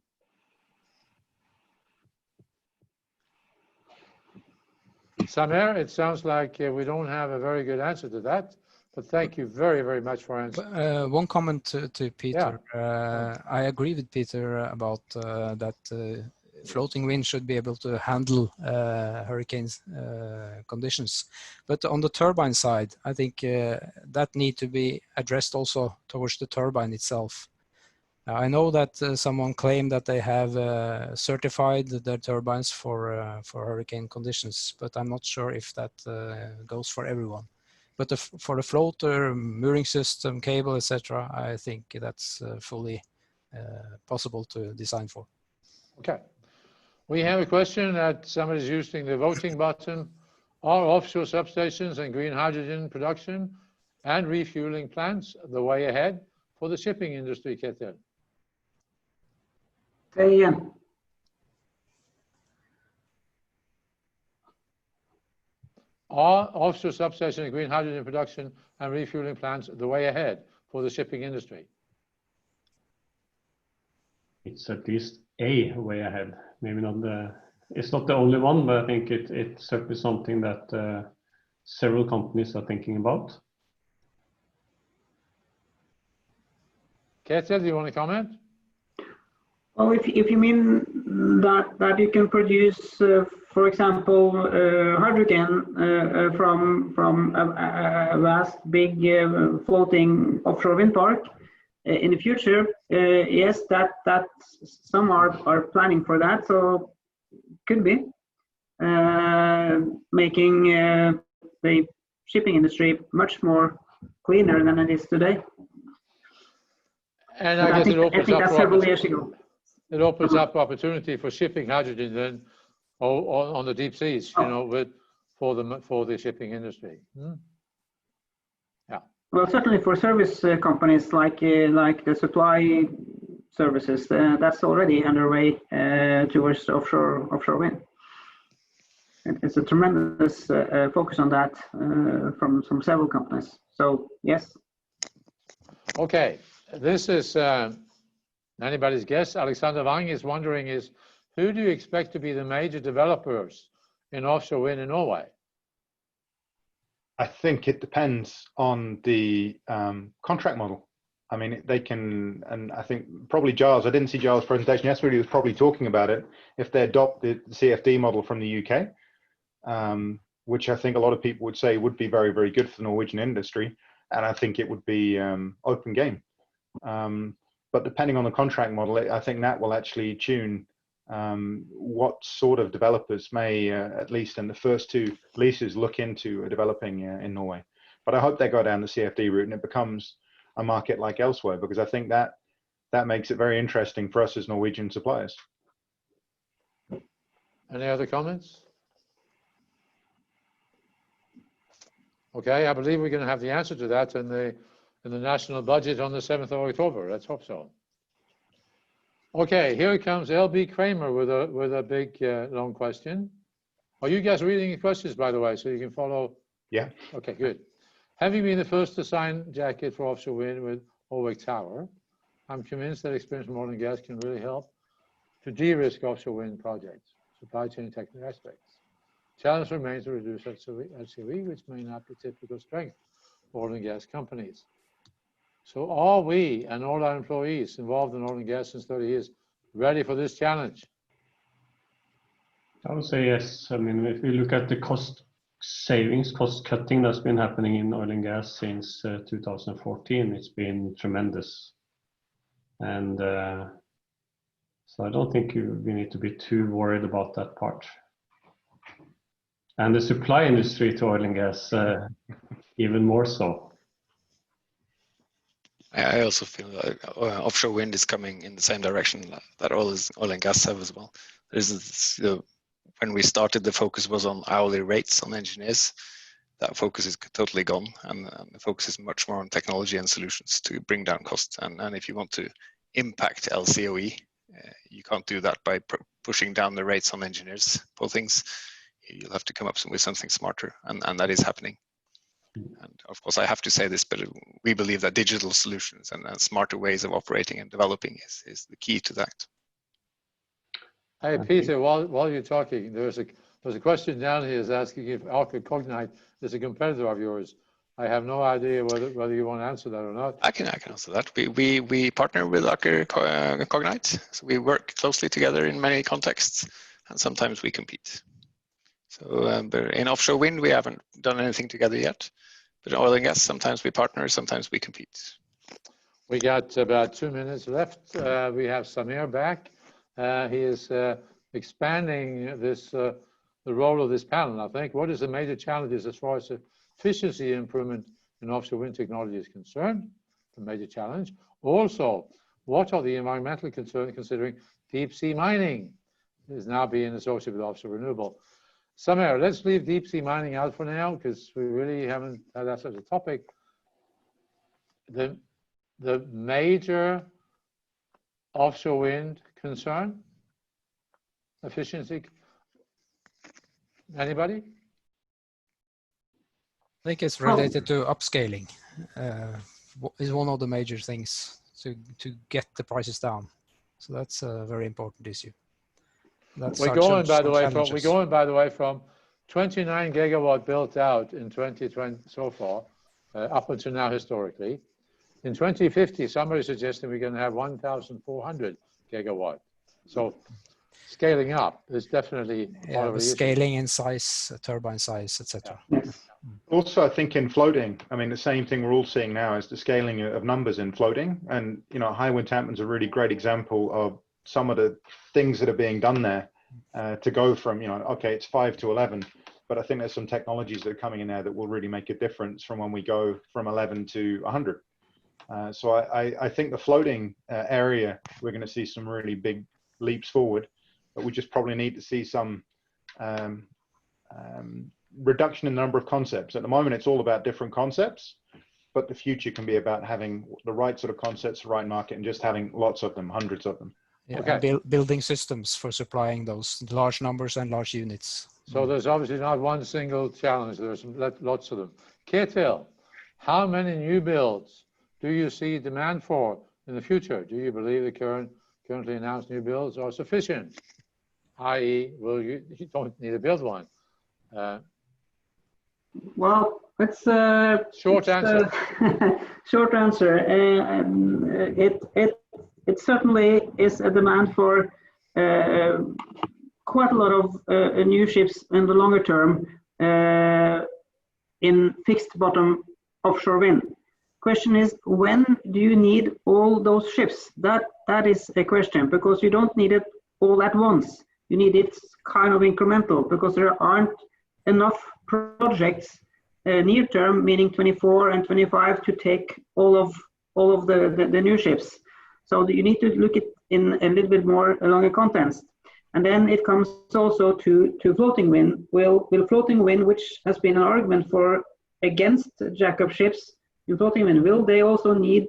Samer, it sounds like we don't have a very good answer to that, but thank you very, very much for answering. One comment to Peter. Yeah. I agree with Peter about that floating wind should be able to handle hurricanes conditions. But on the turbine side, I think that need to be addressed also towards the turbine itself. I know that someone claimed that they have certified their turbines for hurricane conditions, but I'm not sure if that goes for everyone. But for the floater, mooring system, cable, etc., I think that's fully possible to design for. Okay. We have a question that somebody's using the voting button. Are offshore substations and green hydrogen production and refueling plants the way ahead for the shipping industry, Ketil? Yeah. Are offshore substation and green hydrogen production and refueling plants the way ahead for the shipping industry? It's at least a way ahead. Maybe not it's not the only one, but I think it's certainly something that several companies are thinking about. Ketil, do you want to comment? Well, if you mean that you can produce, for example, hydrogen from a vast, big floating offshore wind park in the future, yes, that some are planning for that. So could be making the shipping industry much more cleaner than it is today. And I guess I think that's several years ago. It opens up opportunity for shipping hydrogen then on the deep seas, for the shipping industry. Yeah. Well, certainly for service companies like the supply services, that's already underway towards offshore wind. It's a tremendous focus on that from several companies. So yes. Okay, this is anybody's guess. Alexander Wang is wondering who do you expect to be the major developers in offshore wind in Norway? I think it depends on the contract model. I mean, they can, and I think probably Giles, I didn't see Giles' presentation yesterday, he was probably talking about it, if they adopt the CFD model from the UK, which I think a lot of people would say would be very, very good for the Norwegian industry. And I think it would be open game. But depending on the contract model, I think that will actually tune what sort of developers may, at least in the first two leases, look into developing in Norway. But I hope they go down the CFD route and it becomes a market like elsewhere, because I think that makes it very interesting for us as Norwegian suppliers. Any other comments? Okay, I believe we're going to have the answer to that in the national budget on the 7th of October. Let's hope so. Okay, here comes LB Kramer with a big long question. Are you guys reading the questions, by the way, so you can follow? Yeah. Okay, good. Having been the first to sign jacket for offshore wind with Orwick Tower, I'm convinced that experience from oil and gas can really help to de-risk offshore wind projects, supply chain technical aspects. Challenge remains to reduce LCOE, which may not be typical strength oil and gas companies. So are we and all our employees involved in oil and gas since 30 years ready for this challenge? I would say yes. I mean, if we look at the cost savings, cost cutting that's been happening in oil and gas since 2014, it's been tremendous. And so I don't think we need to be too worried about that part. And the supply industry to oil and gas, even more so. I also feel that offshore wind is coming in the same direction that oil and gas have as well. When we started, the focus was on hourly rates on engineers. That focus is totally gone, and the focus is much more on technology and solutions to bring down costs. And if you want to impact LCOE, you can't do that by pushing down the rates on engineers for things. You'll have to come up with something smarter, and that is happening. And of course, I have to say this, but we believe that digital solutions and smarter ways of operating and developing is the key to that. Hey, Peter, while you're talking, there's a question down here is asking if Aker Cognite is a competitor of yours. I have no idea whether you want to answer that or not. I can answer that. We partner with Aker Cognite, so we work closely together in many contexts, and sometimes we compete. So in offshore wind, we haven't done anything together yet. But in oil and gas, sometimes we partner, sometimes we compete. We got about 2 minutes left. We have Samir back. He is expanding this the role of this panel, I think. What is the major challenges as far as efficiency improvement in offshore wind technology is concerned? The major challenge. Also, what are the environmental concerns considering deep sea mining is now being associated with offshore renewable? Samir, let's leave deep sea mining out for now because we really haven't had that as a topic. The major offshore wind concern, efficiency, anybody? I think it's related to upscaling. Is one of the major things to get the prices down. So that's a very important issue. We're going, by the way, from 29 gigawatt built out in 2020 so far, up until now historically. In 2050, somebody is suggesting we're going to have 1,400 gigawatt. So scaling up is definitely part of the scaling in size, turbine size, etc. Yes. Also, I think in floating, I mean, the same thing we're all seeing now is the scaling of numbers in floating. And, you know, high wind Tampman's a really great example of some of the things that are being done there to go from, you know, okay, it's 5 to 11, but I think there's some technologies that are coming in there that will really make a difference from when we go from 11 to 100. So I think the floating area, we're going to see some really big leaps forward, but we just probably need to see some reduction in the number of concepts. At the moment, it's all about different concepts, but the future can be about having the right sort of concepts, the right market, and just having lots of them, hundreds of them. Yeah, okay. Building systems for supplying those large numbers and large units. So there's obviously not one single challenge, there's lots of them. Ketil, how many new builds do you see demand for in the future? Do you believe the currently announced new builds are sufficient? I.e., you don't need to build one. Well, it's short answer. Short answer. It certainly is a demand for quite a lot of new ships in the longer term in fixed bottom offshore wind. Question is, when do you need all those ships? That is a question, because you don't need it all at once. You need it kind of incremental, because there aren't enough projects near term, meaning 24 and 25, to take all of the new ships. So you need to look at in a little bit more longer context. And then it comes also to floating wind. Will floating wind, which has been an argument for against jackup ships, in floating wind, will they also need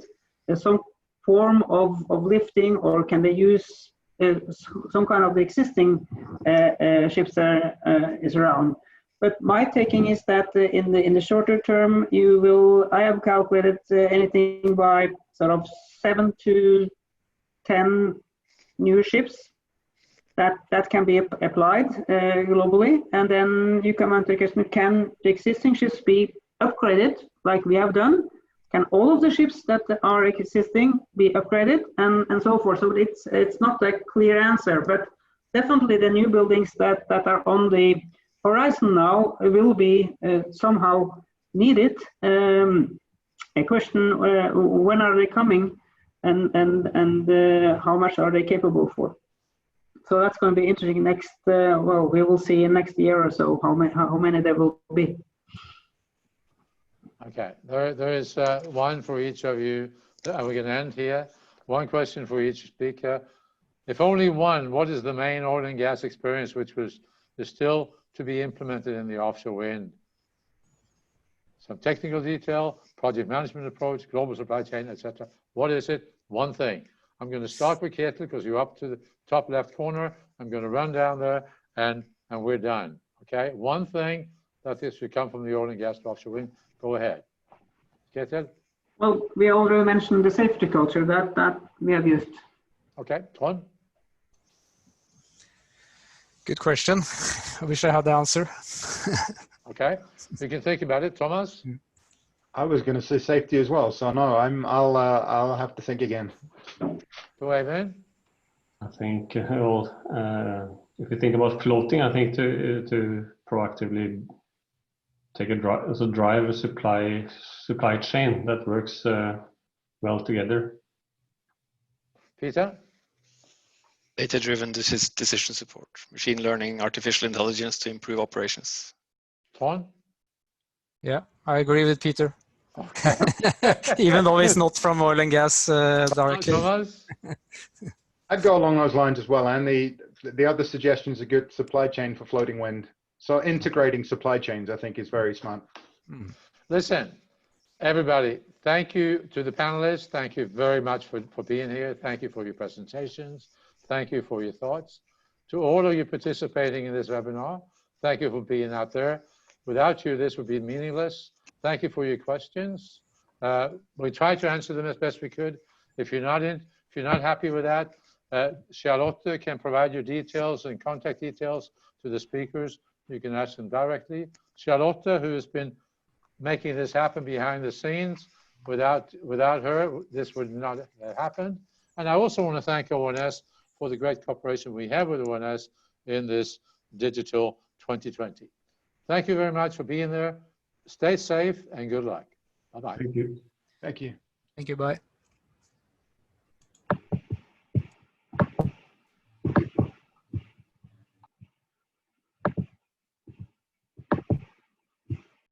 some form of lifting, or can they use some kind of the existing ships that is around? But my taking is that in the shorter term, I have calculated anything by sort of 7 to 10 new ships that can be applied globally. And then you come on to the question, can the existing ships be upgraded like we have done? Can all of the ships that are existing be upgraded and so forth? So it's not a clear answer, but definitely the new buildings that are on the horizon now will be somehow needed. A question: when are they coming, and how much are they capable for? So that's going to be interesting next. Well, we will see in next year or so how many there will be. Okay, there is one for each of you, and we're going to end here. One question for each speaker. If only one, what is the main oil and gas experience which is still to be implemented in the offshore wind? Some technical detail, project management approach, global supply chain, etc. What is it? One thing. I'm going to start with Ketil because you're up to the top left corner. I'm going to run down there and we're done. Okay, one thing that this should come from the oil and gas to offshore wind. Go ahead. Ketil? Well, we already mentioned the safety culture that we have used. Okay, Trond? Good question. I wish I had the answer. Okay, you can think about it. Thomas? I was going to say safety as well, so no, I'll have to think again. Tor-Eivind? I think if you think about floating, I think to proactively take drive a supply chain that works well together. Peter? Data-driven decision support, machine learning, artificial intelligence to improve operations. Trond? Yeah, I agree with Peter. Okay. Even though it's not from oil and gas directly. Thomas? I'd go along those lines as well, and the other suggestions are good. Supply chain for floating wind. So integrating supply chains, I think, is very smart. Listen, everybody, thank you to the panelists. Thank you very much for being here. Thank you for your presentations. Thank you for your thoughts. To all of you participating in this webinar, thank you for being out there. Without you, this would be meaningless. Thank you for your questions. We tried to answer them as best we could. If you're not happy with that, Charlotte can provide your details and contact details to the speakers. You can ask them directly. Charlotte, who has been making this happen behind the scenes, without her, this would not have happened. And I also want to thank ONS for the great cooperation we have with ONS in this digital 2020. Thank you very much for being there. Stay safe and good luck. Bye-bye. Thank you. Thank you. Thank you, bye.